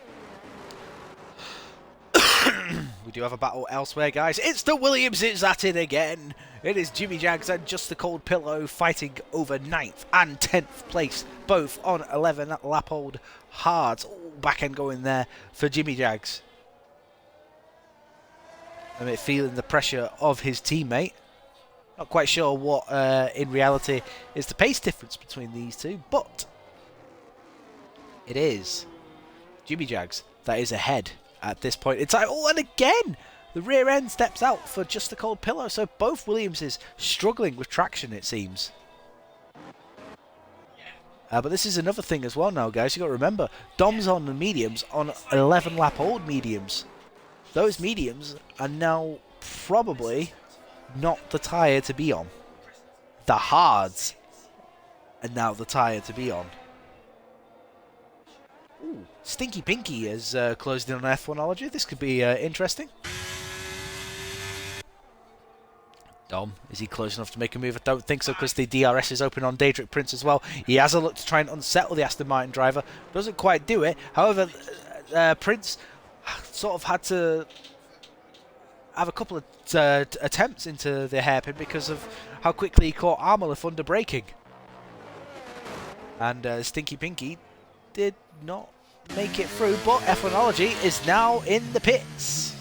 We do have a battle elsewhere, guys. It's the Williamses at it again. It is Jimmy Jags and Just the Cold Pillow fighting over 9th and 10th place, both on 11 lap old hards. Oh, back end going there for Jimmy Jags. I mean, feeling the pressure of his teammate. Not quite sure what, in reality, is the pace difference between these two, but it is Jimmy Jags that is ahead at this point in time. Oh, and again, the rear end steps out for Just the Cold Pillow. So both Williamses struggling with traction, it seems. But this is another thing as well now, guys. You've got to remember, Dom's on the mediums, on 11 lap old mediums. Those mediums are now probably not the tyre to be on. The hards are now the tyre to be on. Ooh, Stinky Pinky has closed in on F1ology. This could be interesting. Dom, is he close enough to make a move? I don't think so, because the DRS is open on Daedric Prince as well. He has a look to try and unsettle the Aston Martin driver. Doesn't quite do it. However, Prince sort of had to have a couple of attempts into the hairpin because of how quickly he caught Armaleth under braking. And Stinky Pinky did not make it through, but F1ology is now in the pits.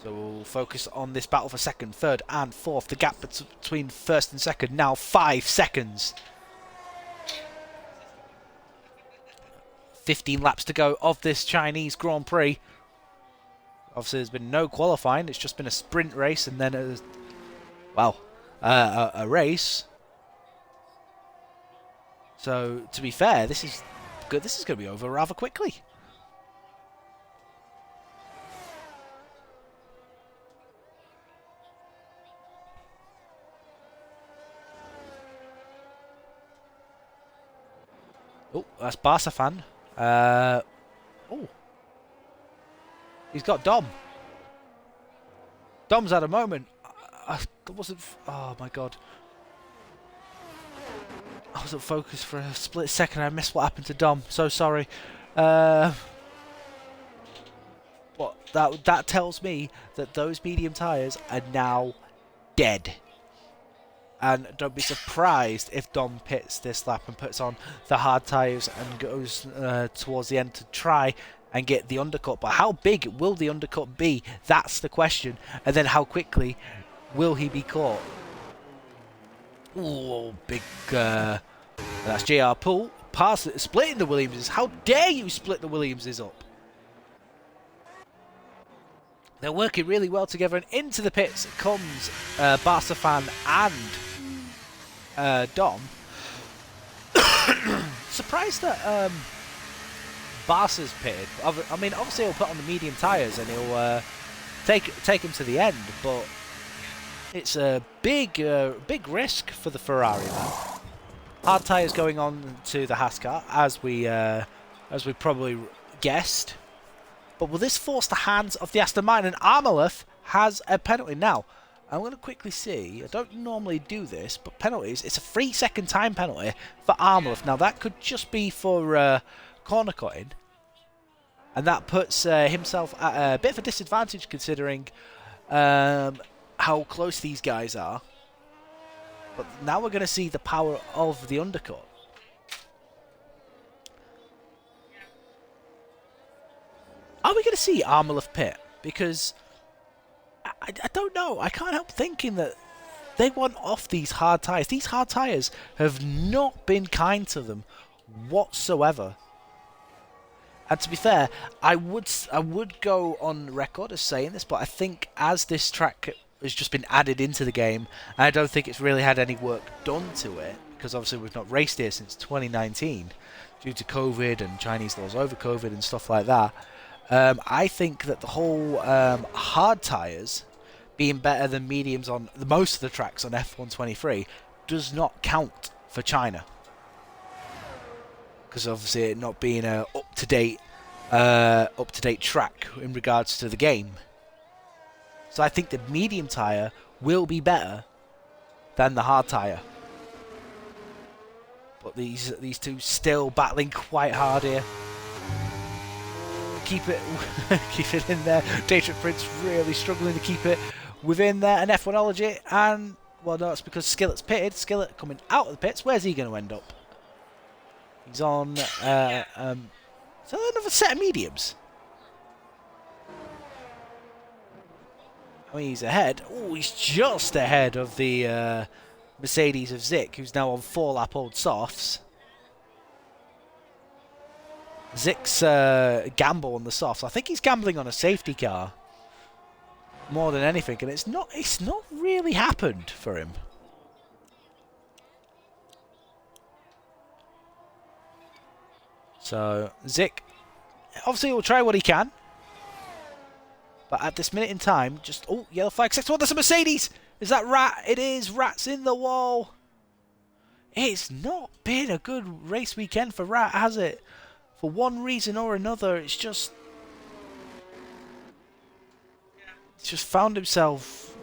So we'll focus on this battle for second, third and fourth. The gap between first and second now 5 seconds. 15 laps to go of this Chinese Grand Prix. Obviously there's been no qualifying, it's just been a sprint race and then a race. So to be fair, this is good. This is going to be over rather quickly. that's Barsafan. Oh, he's got Dom. Dom's had a moment. I wasn't. Oh my god. I wasn't focused for a split second. I missed what happened to Dom. So sorry. But that tells me that those medium tyres are now dead. And don't be surprised if Dom pits this lap and puts on the hard tyres and goes towards the end to try and get the undercut. But how big will the undercut be? That's the question. And then how quickly will he be caught? Ooh, big... that's JR Poole. Splitting the Williamses. How dare you split the Williamses up? They're working really well together, and into the pits comes Barsafan and Dom. Surprised that Barsa's pitted. I mean, obviously he'll put on the medium tyres and he'll take him to the end, but it's a big risk for the Ferrari now. Hard tyres going on to the Haas car, as we probably guessed. But will this force the hands of the Aston Martin? And Armalev has a penalty. Now, I'm going to quickly see. I don't normally do this, but penalties. It's a 3-second time penalty for Armalev. Now, that could just be for corner cutting. And that puts himself at a bit of a disadvantage considering how close these guys are. But now we're going to see the power of the undercut. Are we going to see Armalev pit? Because I don't know. I can't help thinking that they want off these hard tyres. These hard tyres have not been kind to them whatsoever. And to be fair, I would go on record as saying this, but I think as this track has just been added into the game, and I don't think it's really had any work done to it, because obviously we've not raced here since 2019 due to COVID and Chinese laws over COVID and stuff like that. I think that the whole hard tyres being better than mediums on most of the tracks on F123 does not count for China, because obviously it not being a up-to-date track in regards to the game. So I think the medium tyre will be better than the hard tyre. But these two still battling quite hard here. Keep it in there. Data Prince really struggling to keep it within there. And F1ology, and well, no, it's because Skillet's pitted. Skillet coming out of the pits. Where's he going to end up? He's on. Is that another set of mediums? I mean, he's ahead. Oh, he's just ahead of the Mercedes of Zik, who's now on 4-lap old softs. Zik's gamble on the softs. I think he's gambling on a safety car more than anything, and it's not really happened for him. So Zik obviously will try what he can, but at this minute in time, just yellow flag 6-1. There's a Mercedes. Is that Rat? It is. Rat's in the wall. It's not been a good race weekend for Rat, has it? For one reason or another, it's just found himself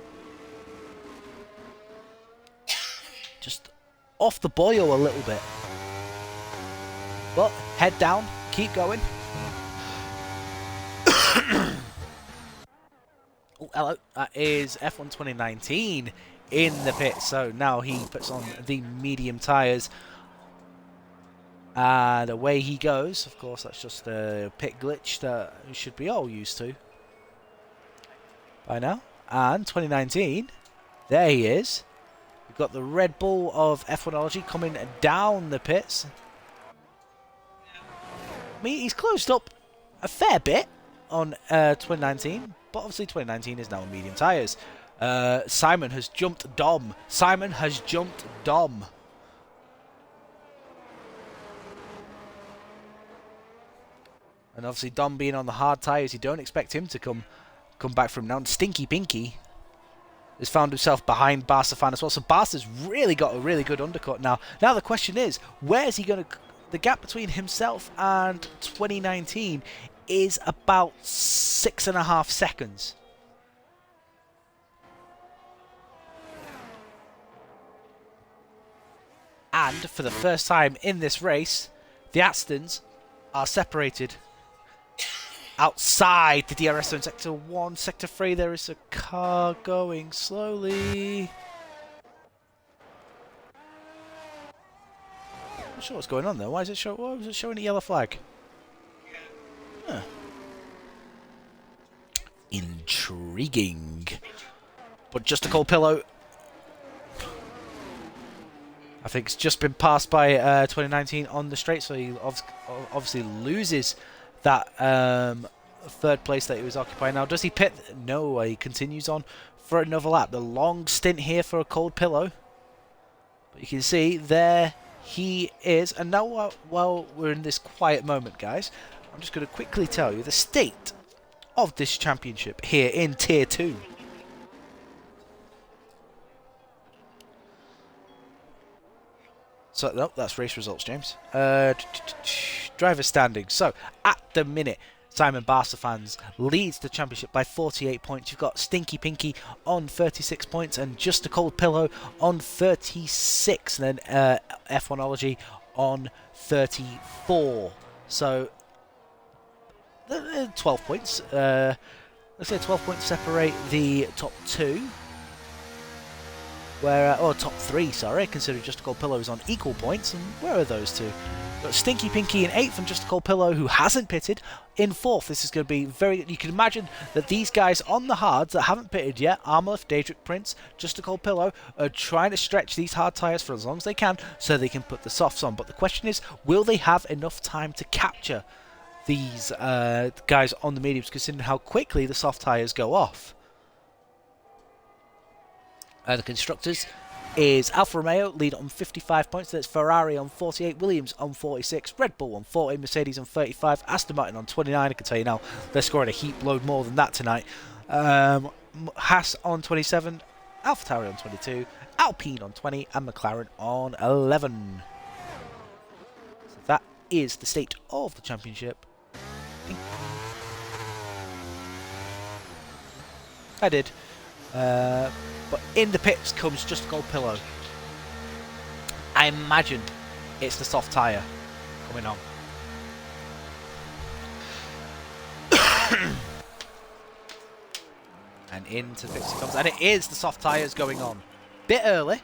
just off the boil a little bit. But head down, keep going. Oh, hello, that is F1 2019 in the pit. So now he puts on the medium tyres. And away he goes. Of course, that's just a pit glitch that we should be all used to by now. And 2019, there he is. We've got the Red Bull of F1ology coming down the pits. I mean, he's closed up a fair bit on 2019, but obviously 2019 is now on medium tyres. Simon has jumped Dom. Simon has jumped Dom. And obviously Dom being on the hard tyres, you don't expect him to come back from now. And Stinky Pinky has found himself behind Barsafan as well. So Barsa's really got a really good undercut now. Now the question is, where's he going to the gap between himself and 2019 is about 6.5 seconds. And for the first time in this race, the Astons are separated outside the DRS zone. Sector 1, Sector 3, there is a car going slowly. Not sure what's going on there. Why is it showing a yellow flag? Huh. Intriguing. But just a cold pillow. I think it's just been passed by 2019 on the straight, so he obviously loses that third place that he was occupying. Now, does he pit? No, he continues on for another lap. The long stint here for a cold pillow. But you can see there he is. And now while we're in this quiet moment, guys, I'm just going to quickly tell you the state of this championship here in Tier 2. So, no, that's race results, James. Driver standings. So, at the minute, Simon Barsafans leads the championship by 48 points. You've got Stinky Pinky on 36 points and Just a Cold Pillow on 36. And then F1ology on 34. So, 12 points. Let's say 12 points separate the top two. Top 3, sorry, considering Just a Cold Pillow is on equal points. And where are those two? We've got Stinky Pinky in 8th and Just a Cold Pillow, who hasn't pitted, in 4th. This is going to be very... You can imagine that these guys on the hards that haven't pitted yet, Armaleth, Daedric Prince, Just a Cold Pillow, are trying to stretch these hard tyres for as long as they can so they can put the softs on. But the question is, will they have enough time to capture these guys on the mediums, considering how quickly the soft tyres go off? The constructors is Alfa Romeo, lead on 55 points. That's Ferrari on 48, Williams on 46, Red Bull on 40, Mercedes on 35, Aston Martin on 29. I can tell you now, they're scoring a heap load more than that tonight. Haas on 27, AlphaTauri on 22, Alpine on 20, and McLaren on 11. So that is the state of the championship. I did. But in the pits comes Just a Cold Pillow. I imagine it's the soft tyre coming on. And into the pits it comes. And it is the soft tyres going on. Bit early.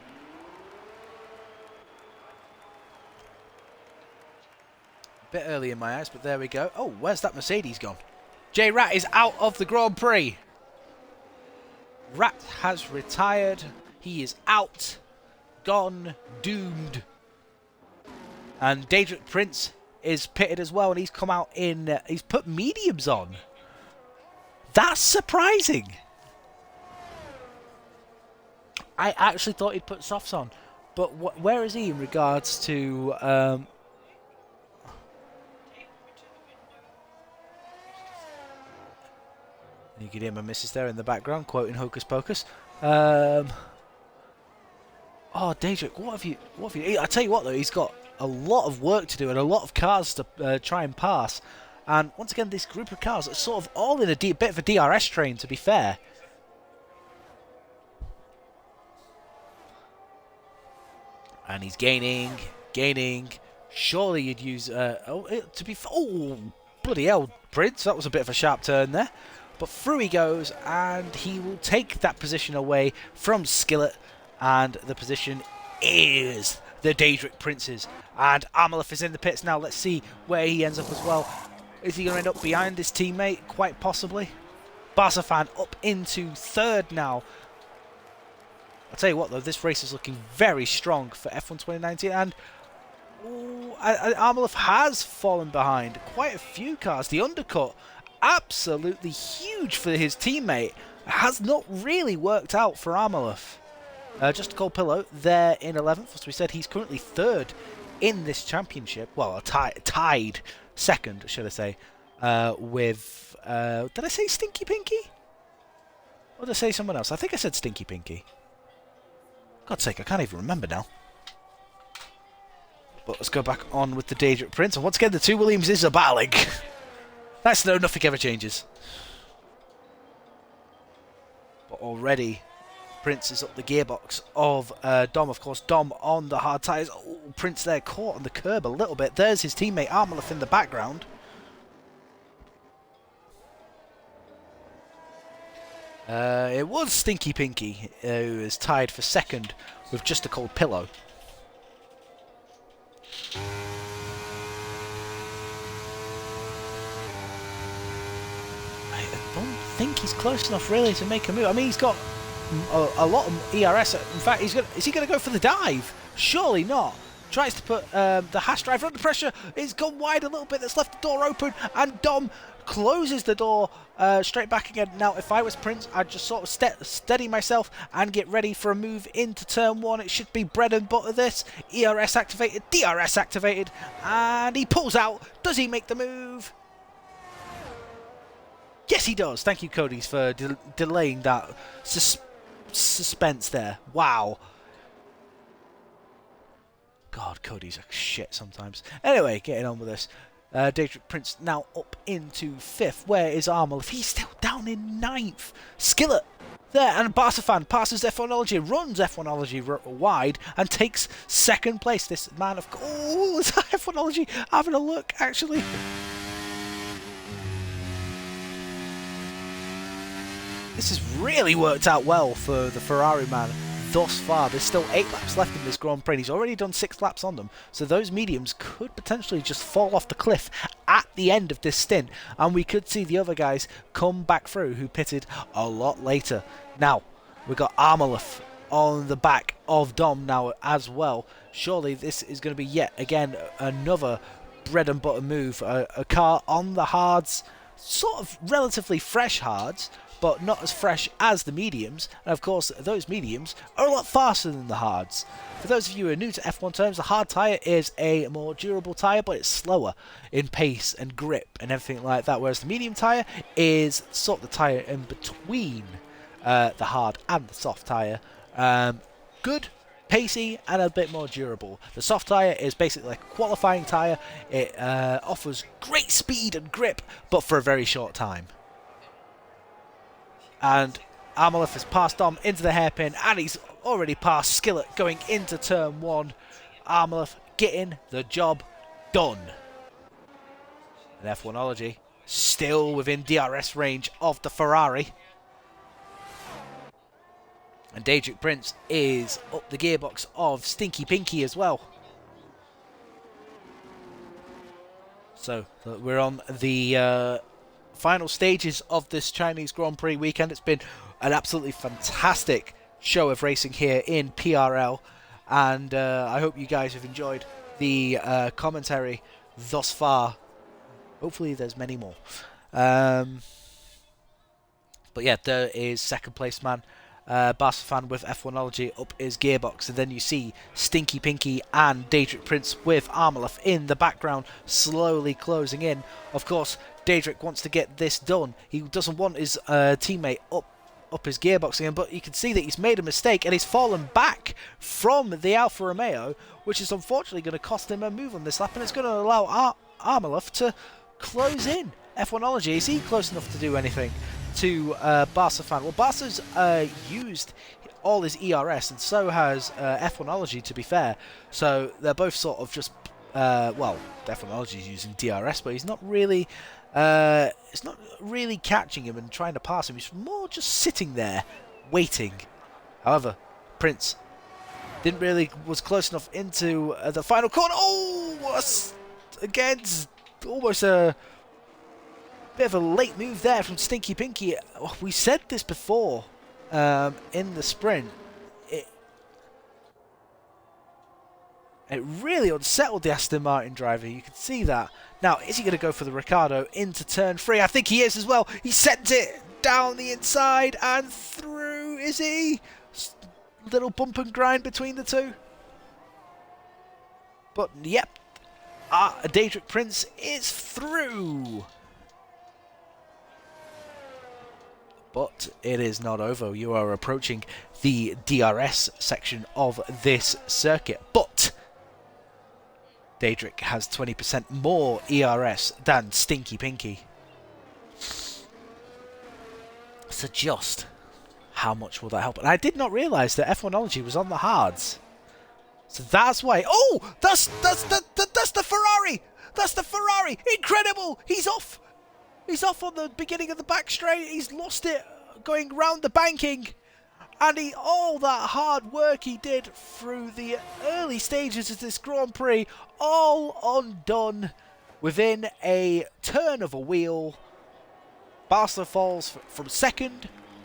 Bit early in my eyes, but there we go. Oh, where's that Mercedes gone? J-Rat is out of the Grand Prix. Rat has retired. He is out. Gone. Doomed. And Daedric Prince is pitted as well, and he's come out in... he's put mediums on. That's surprising. I actually thought he'd put softs on. But where is he in regards to... You can hear my missus there in the background quoting Hocus Pocus. Oh, Daedric, what have you... I tell you what, though, he's got a lot of work to do and a lot of cars to try and pass. And once again, this group of cars are sort of all in a bit of a DRS train, to be fair. And he's gaining. Surely you'd use... oh, bloody hell, Prince. That was a bit of a sharp turn there. But through he goes, and he will take that position away from Skillet. And the position is the Daedric Princes. And Armaleth is in the pits now. Let's see where he ends up as well. Is he going to end up behind his teammate? Quite possibly. Barsafan up into 3rd now. I'll tell you what, though, this race is looking very strong for F1 2019. And Armaleth has fallen behind quite a few cars. The undercut... absolutely huge for his teammate. Has not really worked out for Armaleth. Just a Cold Pillow there in 11th. As we said, he's currently 3rd in this championship. Well, tied 2nd, should I say, with... did I say Stinky Pinky? Or did I say someone else? I think I said Stinky Pinky. God's sake, I can't even remember now. But let's go back on with the Daedric Prince. And once again, the two Williamses are battling. Nice to know nothing ever changes. But already, Prince is up the gearbox of Dom. Of course, Dom on the hard tyres. Oh, Prince there caught on the curb a little bit. There's his teammate Armalith in the background. It was Stinky Pinky who is tied for second with just a cold pillow. I don't think he's close enough really to make a move. I mean, he's got a lot of ERS. In fact, is he going to go for the dive? Surely not. Tries to put the hash driver under pressure. It's gone wide a little bit. That's left the door open, and Dom closes the door straight back again. Now, if I was Prince, I'd just sort of steady myself and get ready for a move into turn one. It should be bread and butter this. ERS activated, DRS activated, and he pulls out. Does he make the move? Yes, he does. Thank you, Cody, for delaying that suspense there. Wow. God, Cody's a shit sometimes. Anyway, getting on with this. Daedric Prince now up into 5th. Where is Armalith? He's still down in 9th. Skillet there, and Barsafan passes F1ology, runs F1ology wide, and takes 2nd place. This man of... Oh, is that F1ology having a look, actually? This has really worked out well for the Ferrari man thus far. There's still 8 laps left in this Grand Prix. He's already done 6 laps on them, so those mediums could potentially just fall off the cliff at the end of this stint, and we could see the other guys come back through who pitted a lot later. Now, we've got Armalith on the back of Dom now as well. Surely this is going to be yet again another bread and butter move. A car on the hards, sort of relatively fresh hards, but not as fresh as the mediums, and of course those mediums are a lot faster than the hards. For those of you who are new to F1 terms, the hard tyre is a more durable tyre, but it's slower in pace and grip and everything like that, whereas the medium tyre is sort of the tyre in between the hard and the soft tyre. Good, pacey, and a bit more durable. The soft tyre is basically like a qualifying tyre. It offers great speed and grip, but for a very short time. And Armalith has passed Dom into the hairpin, and he's already passed Skillet going into turn 1. Armalith getting the job done. And F1ology still within DRS range of the Ferrari. And Daedric Prince is up the gearbox of Stinky Pinky as well. So we're on the final stages of this Chinese Grand Prix weekend. It's been an absolutely fantastic show of racing here in PRL, and I hope you guys have enjoyed the commentary thus far. Hopefully there's many more. But yeah, there is 2nd place man Barsafan with F1ology up his gearbox, and then you see Stinky Pinky and Daedric Prince with Armalith in the background slowly closing in. Of course, Daedric wants to get this done. He doesn't want his teammate up his gearbox again, but you can see that he's made a mistake and he's fallen back from the Alfa Romeo, which is unfortunately going to cost him a move on this lap, and it's going to allow Armalith to close in. F1ology, is he close enough to do anything to Barsafan? Well, Barsa's used all his ERS, and so has F1ology, to be fair. So they're both sort of just, well, F1ology's using DRS, but he's not really, it's not really catching him and trying to pass him. He's more just sitting there, waiting. However, Prince was close enough into the final corner. Oh, again, almost a bit of a late move there from Stinky Pinky. We said this before in the sprint. It really unsettled the Aston Martin driver. You can see that. Now, is he going to go for the Ricciardo into turn 3? I think he is as well. He sends it down the inside and through. Is he? Little bump and grind between the two. But, yep. Daedric Prince is through. But it is not over. You are approaching the DRS section of this circuit. But Daedric has 20% more ERS than Stinky Pinky. So just how much will that help? And I did not realise that F1ology was on the hards. So that's why. Oh, that's the Ferrari. That's the Ferrari. Incredible. He's off. He's off on the beginning of the back straight. He's lost it going round the banking. And all that hard work he did through the early stages of this Grand Prix, all undone within a turn of a wheel. Barca falls from 2nd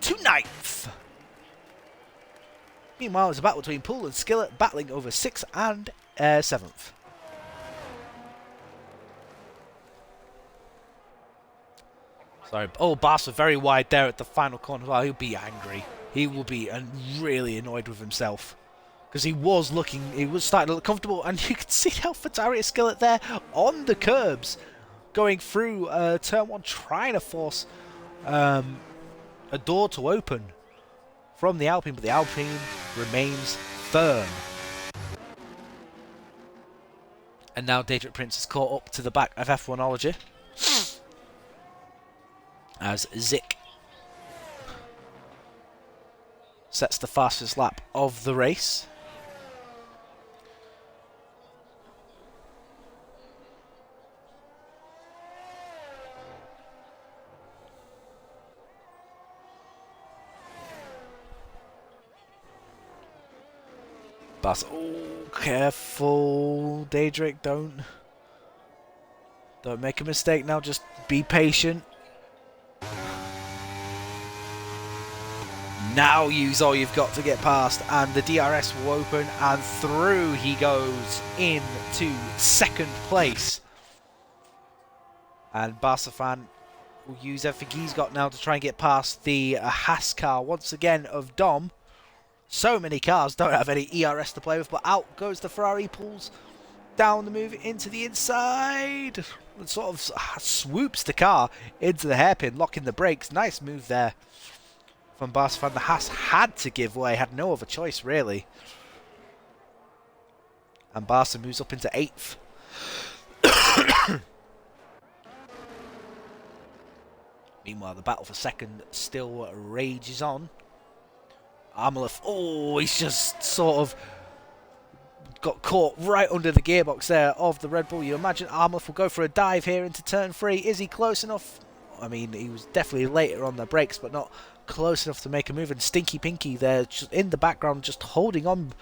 to 9th. Meanwhile, it's a battle between Poole and Skillet, battling over 6th and 7th. Sorry. Oh, Barca very wide there at the final corner. Well, he'll be angry. He will be really annoyed with himself. Because he was starting to look comfortable. And you can see AlphaTauri Skillet there on the curbs. Going through turn 1, trying to force a door to open from the Alpine. But the Alpine remains firm. And now Daedric Prince is caught up to the back of F1ology. As Zik sets the fastest lap of the race. But careful, Daedric, don't make a mistake now, just be patient. Now use all you've got to get past, and the DRS will open, and through he goes into 2nd place. And Barca will use everything he's got now to try and get past the Haas car once again of Dom. So many cars don't have any ERS to play with, but out goes the Ferrari, pulls down the move into the inside, and sort of swoops the car into the hairpin, locking the brakes. Nice move there from Barca. The Haas had to give way, had no other choice really. And Barca moves up into 8th. Meanwhile, the battle for 2nd still rages on. Armalef, oh, he's just sort of got caught right under the gearbox there of the Red Bull. You imagine Armalef will go for a dive here into turn 3. Is he close enough? I mean, he was definitely later on the brakes, but not close enough to make a move. And Stinky Pinky there just in the background, just holding on,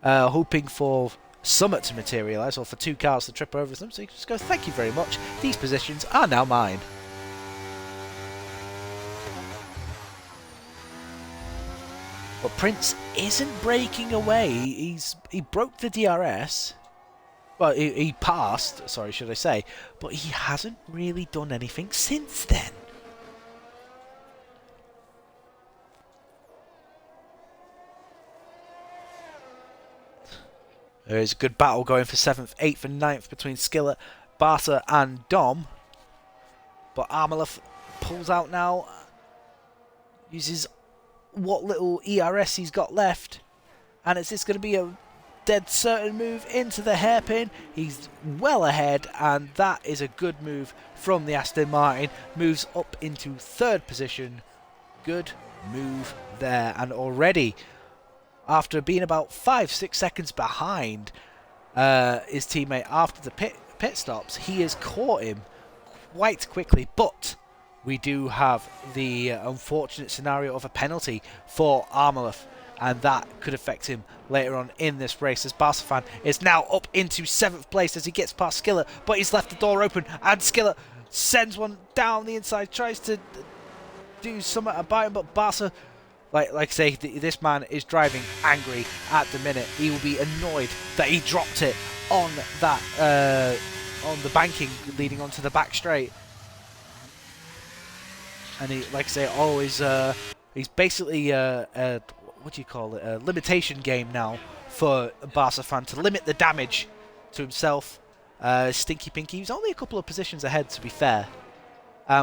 hoping for Summit to materialise, or for 2 cars to trip over them. So you just go, thank you very much. These positions are now mine. But Prince isn't breaking away. He broke the DRS. Well, he passed, sorry, should I say. But he hasn't really done anything since then. There is a good battle going for 7th, 8th and 9th between Skillet, Barca and Dom. But Armalef pulls out now. Uses what little ERS he's got left, and is this going to be a dead certain move into the hairpin? He's well ahead, and that is a good move from the Aston Martin. Moves up into 3rd position. Good move there, and already after being about 5-6 seconds behind his teammate after the pit stops, he has caught him quite quickly. But we do have the unfortunate scenario of a penalty for Armalef, and that could affect him later on in this race, as Barca is now up into 7th place as he gets past Skillet, but he's left the door open, and Skillet sends one down the inside, tries to do something about him, but Barca, like I say, this man is driving angry at the minute. He will be annoyed that he dropped it on that on the banking leading onto the back straight. And he, like I say, always he's basically what do you call it? A limitation game now for Barca to limit the damage to himself. Stinky Pinky, he's only a couple of positions ahead, to be fair,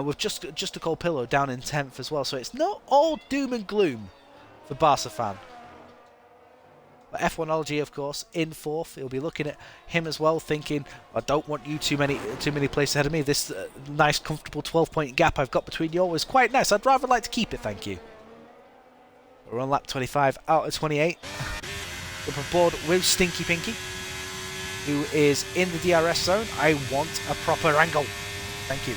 with just a cold pillow down in 10th as well. So it's not all doom and gloom for Barca. But F1ology, of course, in fourth. He'll be looking at him as well, thinking, I don't want you too many places ahead of me. This nice, comfortable 12-point gap I've got between you is quite nice. I'd rather like to keep it, thank you. We're on lap 25 out of 28. Up aboard with Stinky Pinky, who is in the DRS zone. I want a proper angle. Thank you.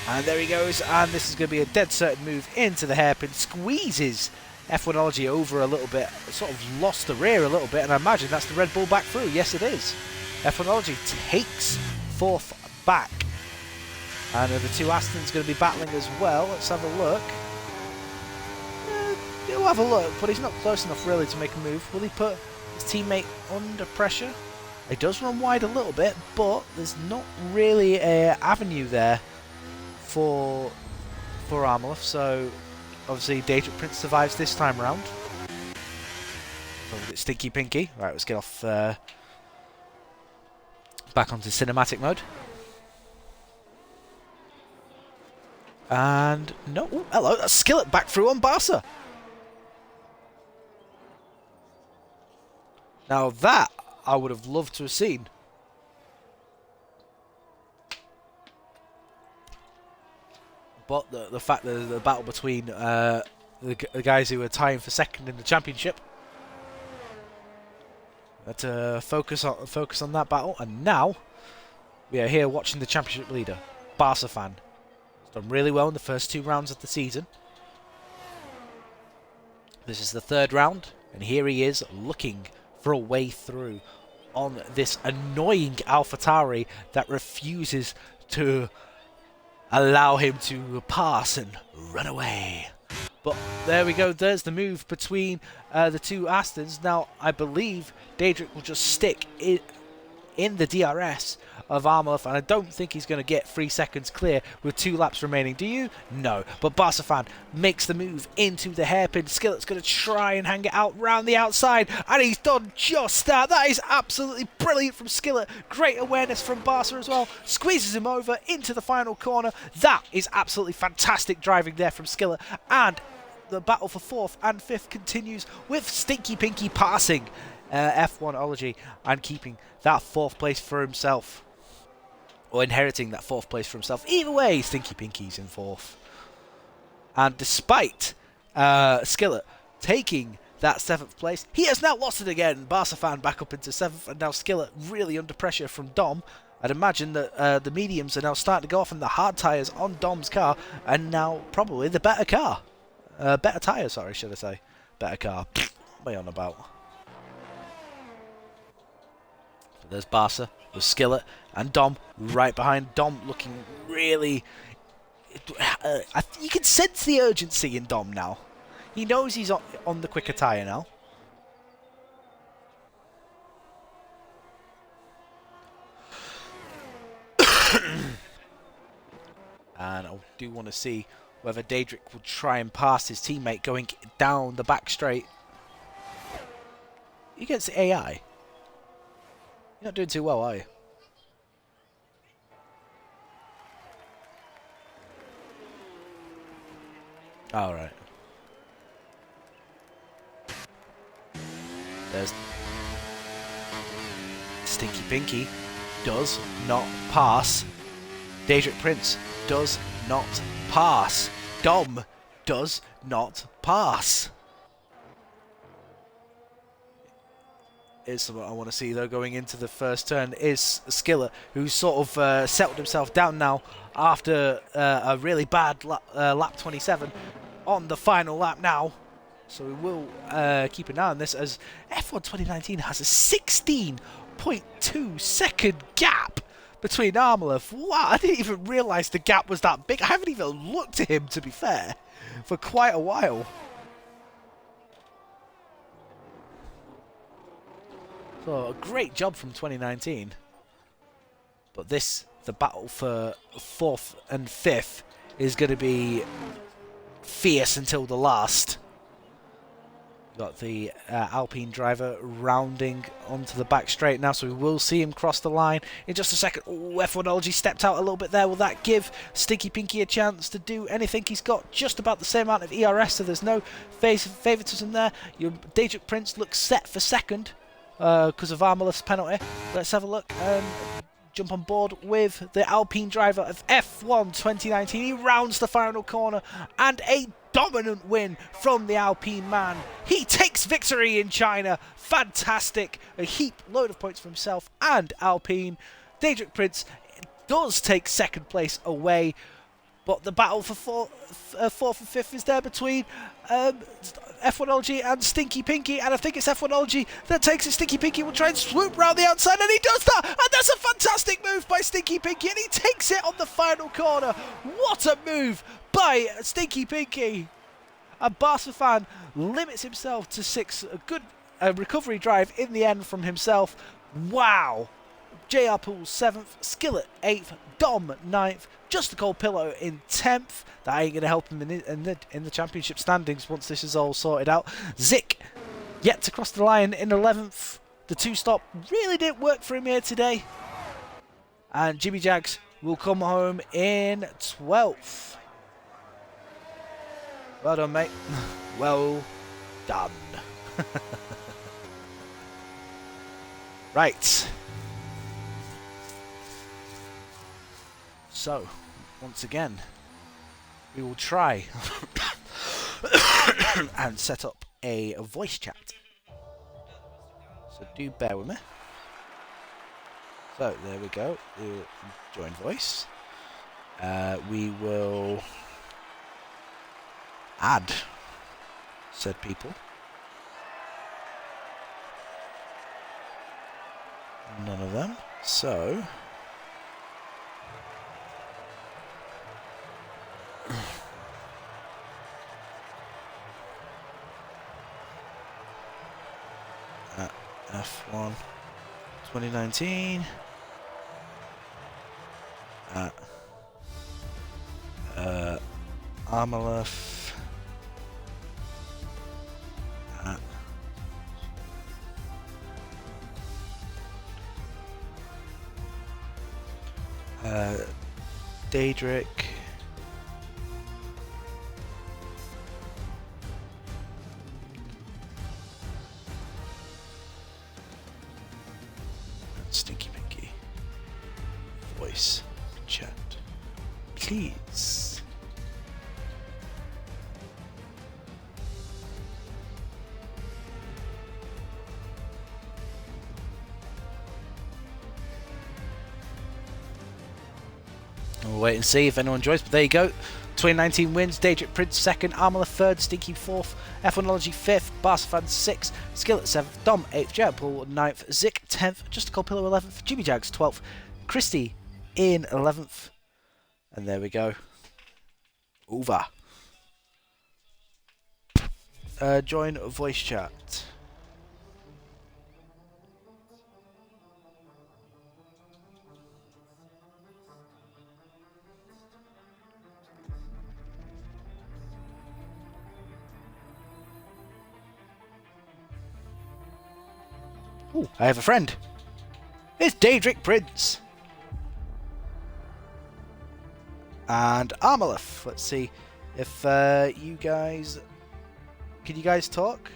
And there he goes, and this is going to be a dead certain move into the hairpin. Squeezes F1ology over a little bit, sort of lost the rear a little bit, and I imagine that's the Red Bull back through. Yes, it is. F1ology takes fourth back. And the two Astons going to be battling as well. Let's have a look. He'll have a look, but he's not close enough really to make a move. Will he put his teammate under pressure? He does run wide a little bit, but there's not really an avenue there for Armleth, so obviously Daedric Prince survives this time round. So we'll get Stinky Pinky. Right, let's get off back onto cinematic mode. And no, ooh, hello, that's Skillet back through on Barca. Now that I would have loved to have seen. But the fact that the battle between the guys who were tying for second in the championship, let's focus on that battle. And now we are here watching the championship leader, Barca fan. He's done really well in the first two rounds of the season. This is the third round, and here he is looking for a way through on this annoying AlphaTauri that refuses to allow him to pass and run away. But there we go, there's the move between the two Astons. Now, I believe Daedric will just stick in the DRS of Armleth, and I don't think he's going to get 3 seconds clear with 2 laps remaining. Do you? No. But Barcafan makes the move into the hairpin. Skillet's going to try and hang it out round the outside, and he's done just that. That is absolutely brilliant from Skillet. Great awareness from Barca as well. Squeezes him over into the final corner. That is absolutely fantastic driving there from Skillet. And the battle for 4th and 5th continues with Stinky Pinky passing F1ology and keeping that 4th place for himself. Or inheriting that 4th place for himself. Either way, Stinky Pinky's in 4th. And despite Skillet taking that 7th place, he has now lost it again. Barcafan back up into 7th, and now Skillet really under pressure from Dom. I'd imagine that the mediums are now starting to go off and the hard tyres on Dom's car, and now probably the better car. Better tyre, sorry, should I say. Better car. What am I on about? But there's Barca with Skillet and Dom right behind. Dom looking really... you can sense the urgency in Dom now. He knows he's on the quicker tyre now. And I do want to see whether Daedric will try and pass his teammate going down the back straight. You against the AI? You're not doing too well, are you? Alright. There's Stinky Pinky. Does not pass. Daedric Prince does not pass. Dom does not pass. Is something I want to see though going into the first turn is Skillet, who's sort of settled himself down now after a really bad lap 27 on the final lap now. So we will keep an eye on this as F1 2019 has a 16.2 second gap between Armleth. Wow, I didn't even realise the gap was that big. I haven't even looked at him, to be fair, for quite a while. So a great job from 2019. But this, the battle for 4th and 5th, is going to be fierce until the last. Got the Alpine driver rounding onto the back straight now, so we will see him cross the line in just a second. Oh, F1ology stepped out a little bit there. Will that give Stinky Pinky a chance to do anything? He's got just about the same amount of ERS, so there's no favoritism there. Your Daedric Prince looks set for second because of Armoleth's penalty. Let's have a look and jump on board with the Alpine driver of F1 2019. He rounds the final corner and a dominant win from the Alpine man. He takes victory in China. Fantastic. A heap load of points for himself and Alpine. Daedric Prince does take second place away, but the battle for fourth and fifth is there between F1ology and Stinky Pinky, and I think it's F1ology that takes it. Stinky Pinky will try and swoop round the outside, and he does that, and that's a fantastic move by Stinky Pinky, and he takes it on the final corner. What a move by Stinky Pinky! And Barsafan limits himself to 6. A good recovery drive in the end from himself. Wow! JR Poole 7th, Skillet 8th, Dom 9th, Just a Cold Pillow in 10th. That ain't going to help him in the championship standings once this is all sorted out. Zik yet to cross the line in 11th. The 2-stop really didn't work for him here today. And Jimmy Jags will come home in 12th. Well done, mate. Well done. Right. So, once again, we will try and set up a voice chat. So do bear with me. So, there we go. Join voice. We will add said people. None of them. So F1 2019 Armoleth Daedric Stinky Pinky voice chat, please. We'll wait and see if anyone joins, but there you go. 2019 wins, Daedric Prince 2nd, Armoleth 3rd, Stinky 4th, F1ology 5th, Barsafan 6th, Skillet 7th, Dom 8th, Jetpool 9th, Zik 10th, Just a Cold Pillow 11th, Jimmy Jags 12th, Christy in 11th, and there we go. Over. Join voice chat. Ooh, I have a friend. It's Daedric Prince. And Armoleth. Let's see if you guys... Can you guys talk?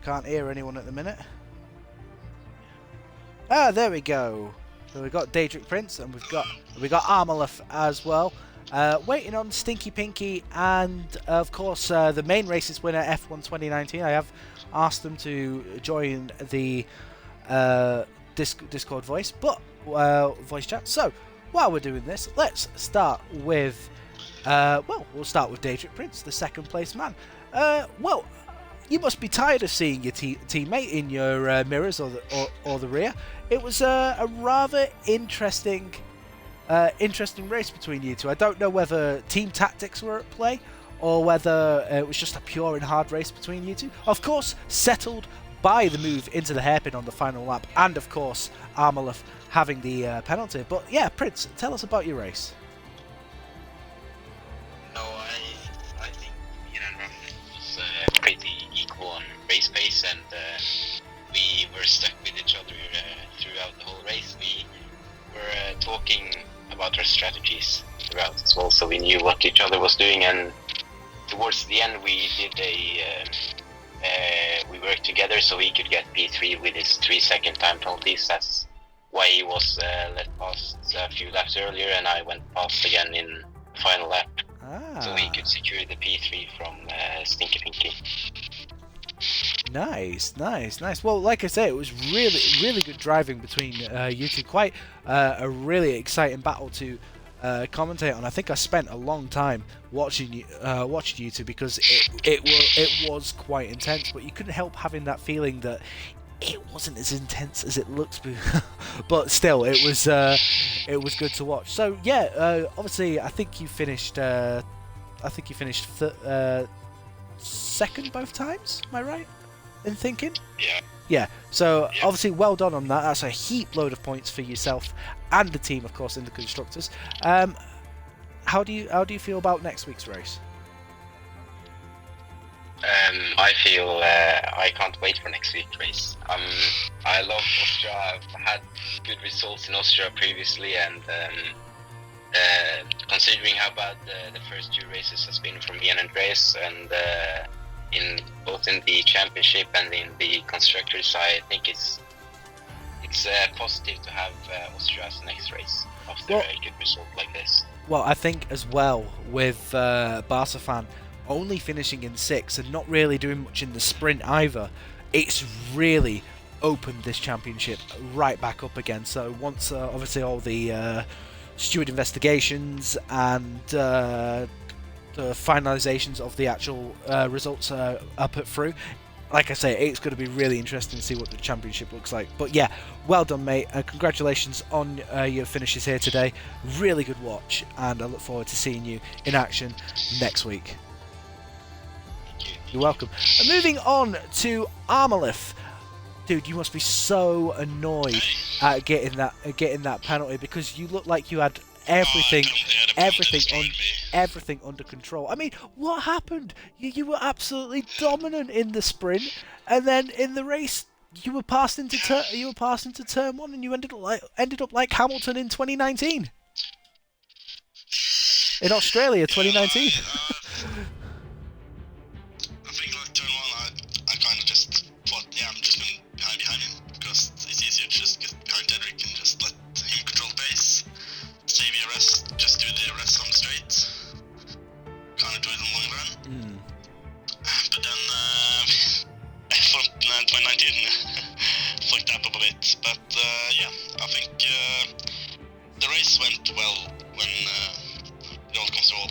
Can't hear anyone at the minute. Ah, there we go. So we've got Daedric Prince and we've got Armoleth as well. Waiting on Stinky Pinky and of course the main races winner F1 2019. I have asked them to join the Discord voice chat. So while we're doing this, let's start with we'll start with Daedric Prince, the 2nd place man. Well, you must be tired of seeing your teammate in your mirrors or the rear. It was a rather interesting race between you two. I don't know whether team tactics were at play or whether it was just a pure and hard race between you two. Of course, settled by the move into the hairpin on the final lap, and of course, Armoleth having the penalty. But yeah, Prince, tell us about your race. No, I think, stuck with each other throughout the whole race. We were talking about our strategies throughout as well, so we knew what each other was doing. And towards the end, we did we worked together so he could get P3 with his 3-second time penalties. That's why he was let past a few laps earlier, and I went past again in the final lap. So he could secure the P3 from Stinky Pinky. Nice. Well, like I say, it was really good driving between you two. Quite a really exciting battle to commentate on. I think I spent a long time watching you two because it was quite intense, but you couldn't help having that feeling that it wasn't as intense as it looks, but still, it was good to watch. So yeah, obviously, I think you finished second both times. Am I right in thinking? Yeah. Yeah. So obviously, well done on that. That's a heap load of points for yourself and the team, of course, in the constructors. How do you feel about next week's race? I feel I can't wait for next week's race. I love Austria. I've had good results in Austria previously, and considering how bad the first two races has been for me and Andreas, and in both in the championship and in the constructors, I think it's positive to have Austria as the next race after a good result like this. Well, I think as well with Barca fan only finishing in 6th and not really doing much in the sprint either, it's really opened this championship right back up again. So once obviously all the steward investigations and the finalizations of the actual results are put through, like I say, it's going to be really interesting to see what the championship looks like. But yeah, well done, mate. Congratulations on your finishes here today. Really good watch, and I look forward to seeing you in action next week. You're welcome. And moving on to Armalith. Dude, you must be so annoyed at getting that penalty, because you look like you had everything under control. I mean, what happened? You were absolutely dominant in the sprint, and then in the race you were passed into turn 1, and you ended up like Hamilton in 2019. In Australia, 2019. I think like turn 1, I kind of just thought, I'm just going behind him, because it's easier to just get behind Edric and just let him control pace. Save your rest, just do the rest on the straight. Kind of do it in the long run. But then F1 2019 fucked up a bit. But I think the race went well when it all comes to all.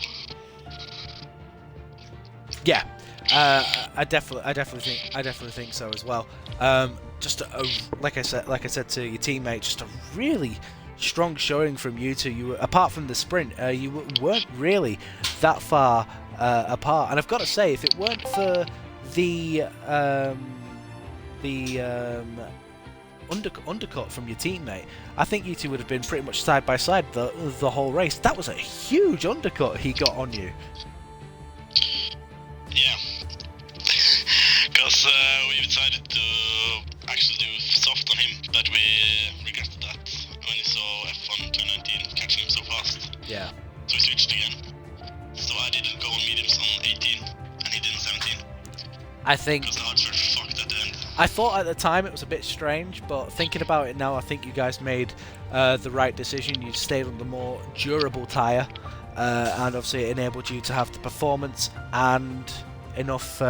Yeah, I definitely think so as well. Just like I said to your teammate, just a really strong showing from you two. You were, apart from the sprint, you weren't really that far apart. And I've got to say, if it weren't for the undercut from your teammate, I think you two would have been pretty much side by side the whole race. That was a huge undercut he got on you. Yeah, because we decided to actually do soft on him, but we regretted that when we saw F1 2019 catching him so fast. Yeah. So we switched again. So I didn't go on mediums on 18, and he did on 17. I think. Because the hards were fucked at the end. I thought at the time it was a bit strange, but thinking about it now, I think you guys made the right decision. You stayed on the more durable tyre, and obviously it enabled you to have the performance and enough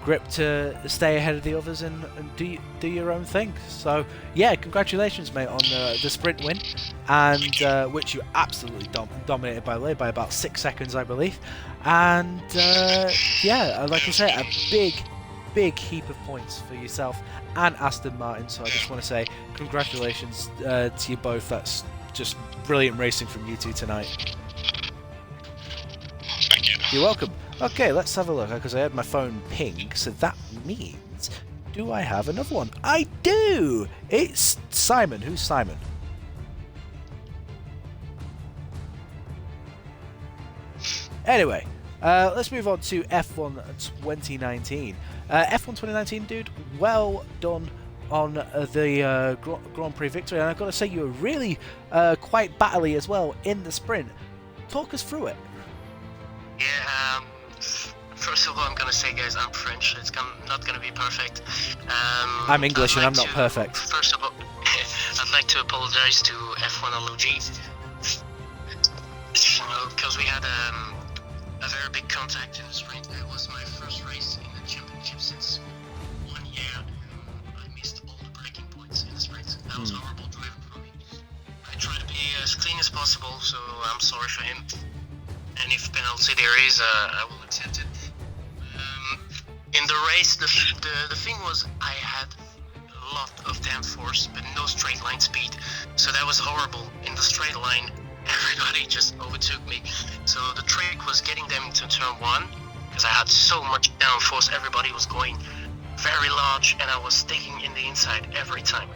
grip to stay ahead of the others and do your own thing. So yeah, congratulations, mate, on the sprint win, and which you absolutely dominated by about 6 seconds, I believe. And yeah, like I say, a big heap of points for yourself and Aston Martin. So I just want to say congratulations to you both. That's just brilliant racing from you two tonight. Thank you. You're welcome. Okay, let's have a look, because I had my phone ping, so that means, do I have another one? I do! It's Simon. Who's Simon? Anyway, let's move on to F1 2019. F1 2019, dude, well done on the Grand Prix victory, and I've got to say you were really quite battly as well in the sprint. Talk us through it. Yeah, first of all, I'm gonna say, guys, I'm French. It's not gonna be perfect. I'm English and I'm not perfect. First of all, I'd like to apologize to F1 LOG. Because we had a very big contact in the sprint. It was my first race in the championship since 1 year, and I missed all the breaking points in the sprint. That was horrible driven for me. I try to be as clean as possible, so I'm sorry for him. And if penalty there is, I will accept it. In the race, the thing was I had a lot of downforce, but no straight line speed. So that was horrible. In the straight line, everybody just overtook me. So the trick was getting them into turn 1, because I had so much downforce. Everybody was going very large, and I was sticking in the inside every time.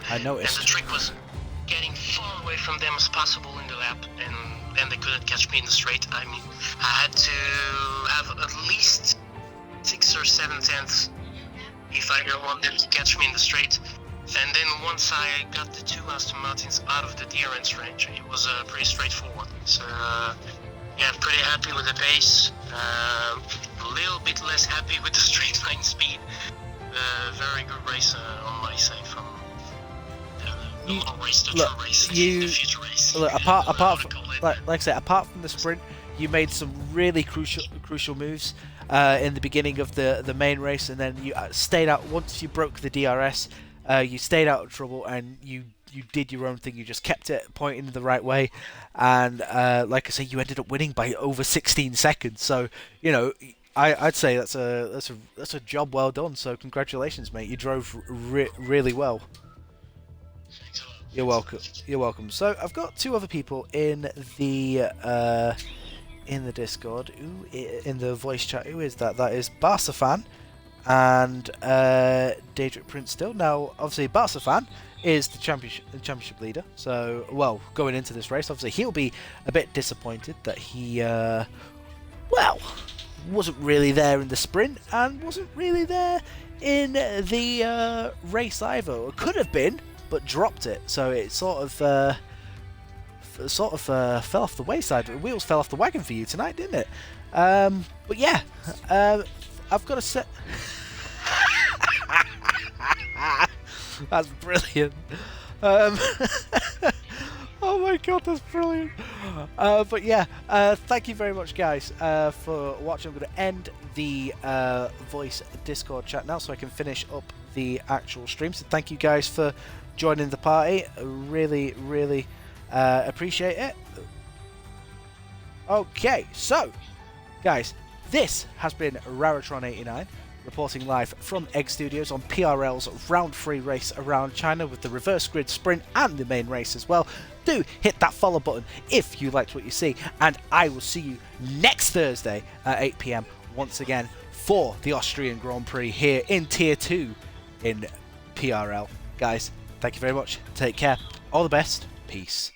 I noticed. And the trick was getting far away from them as possible in the lap, and then they couldn't catch me in the straight. I mean, I had to have at least 6 or 7 tenths if I don't want them to catch me in the straight. And then once I got the 2 Aston Martins out of the DRS range, it was pretty straightforward. So yeah, pretty happy with the pace. A little bit less happy with the straight line speed. Very good race on my side from the long race to true race, the future race. Look, apart from, like I said, apart from the sprint, you made some really crucial moves in the beginning of the main race, and then you stayed out once you broke the DRS. You stayed out of trouble, and you did your own thing. You just kept it pointing in the right way, and like I say, you ended up winning by over 16 seconds. So you know, I'd say that's a job well done. So congratulations, mate. You drove really well. You're welcome. You're welcome. So I've got 2 other people in the Discord, in the voice chat. Who is that? That is Barsafan and Daedric Prince still. Now, obviously, Barsafan is the championship leader. So, well, going into this race, obviously, he'll be a bit disappointed that he, wasn't really there in the sprint and wasn't really there in the race either. Or could have been, but dropped it. So it sort of fell off the wayside. The wheels fell off the wagon for you tonight, didn't it? But yeah, I've got to say, that's brilliant. Oh my god, that's brilliant. But yeah, thank you very much, guys, for watching. I'm going to end the voice Discord chat now so I can finish up the actual stream. So thank you guys for joining the party. Really appreciate it. Okay, so guys, this has been Raratron89 reporting live from Egg Studios on PRL's round 3 race around China with the reverse grid sprint and the main race as well. Do hit that follow button if you liked what you see, and I will see you next Thursday at 8 PM once again for the Austrian Grand Prix here in Tier 2 in PRL. Guys, thank you very much. Take care. All the best. Peace.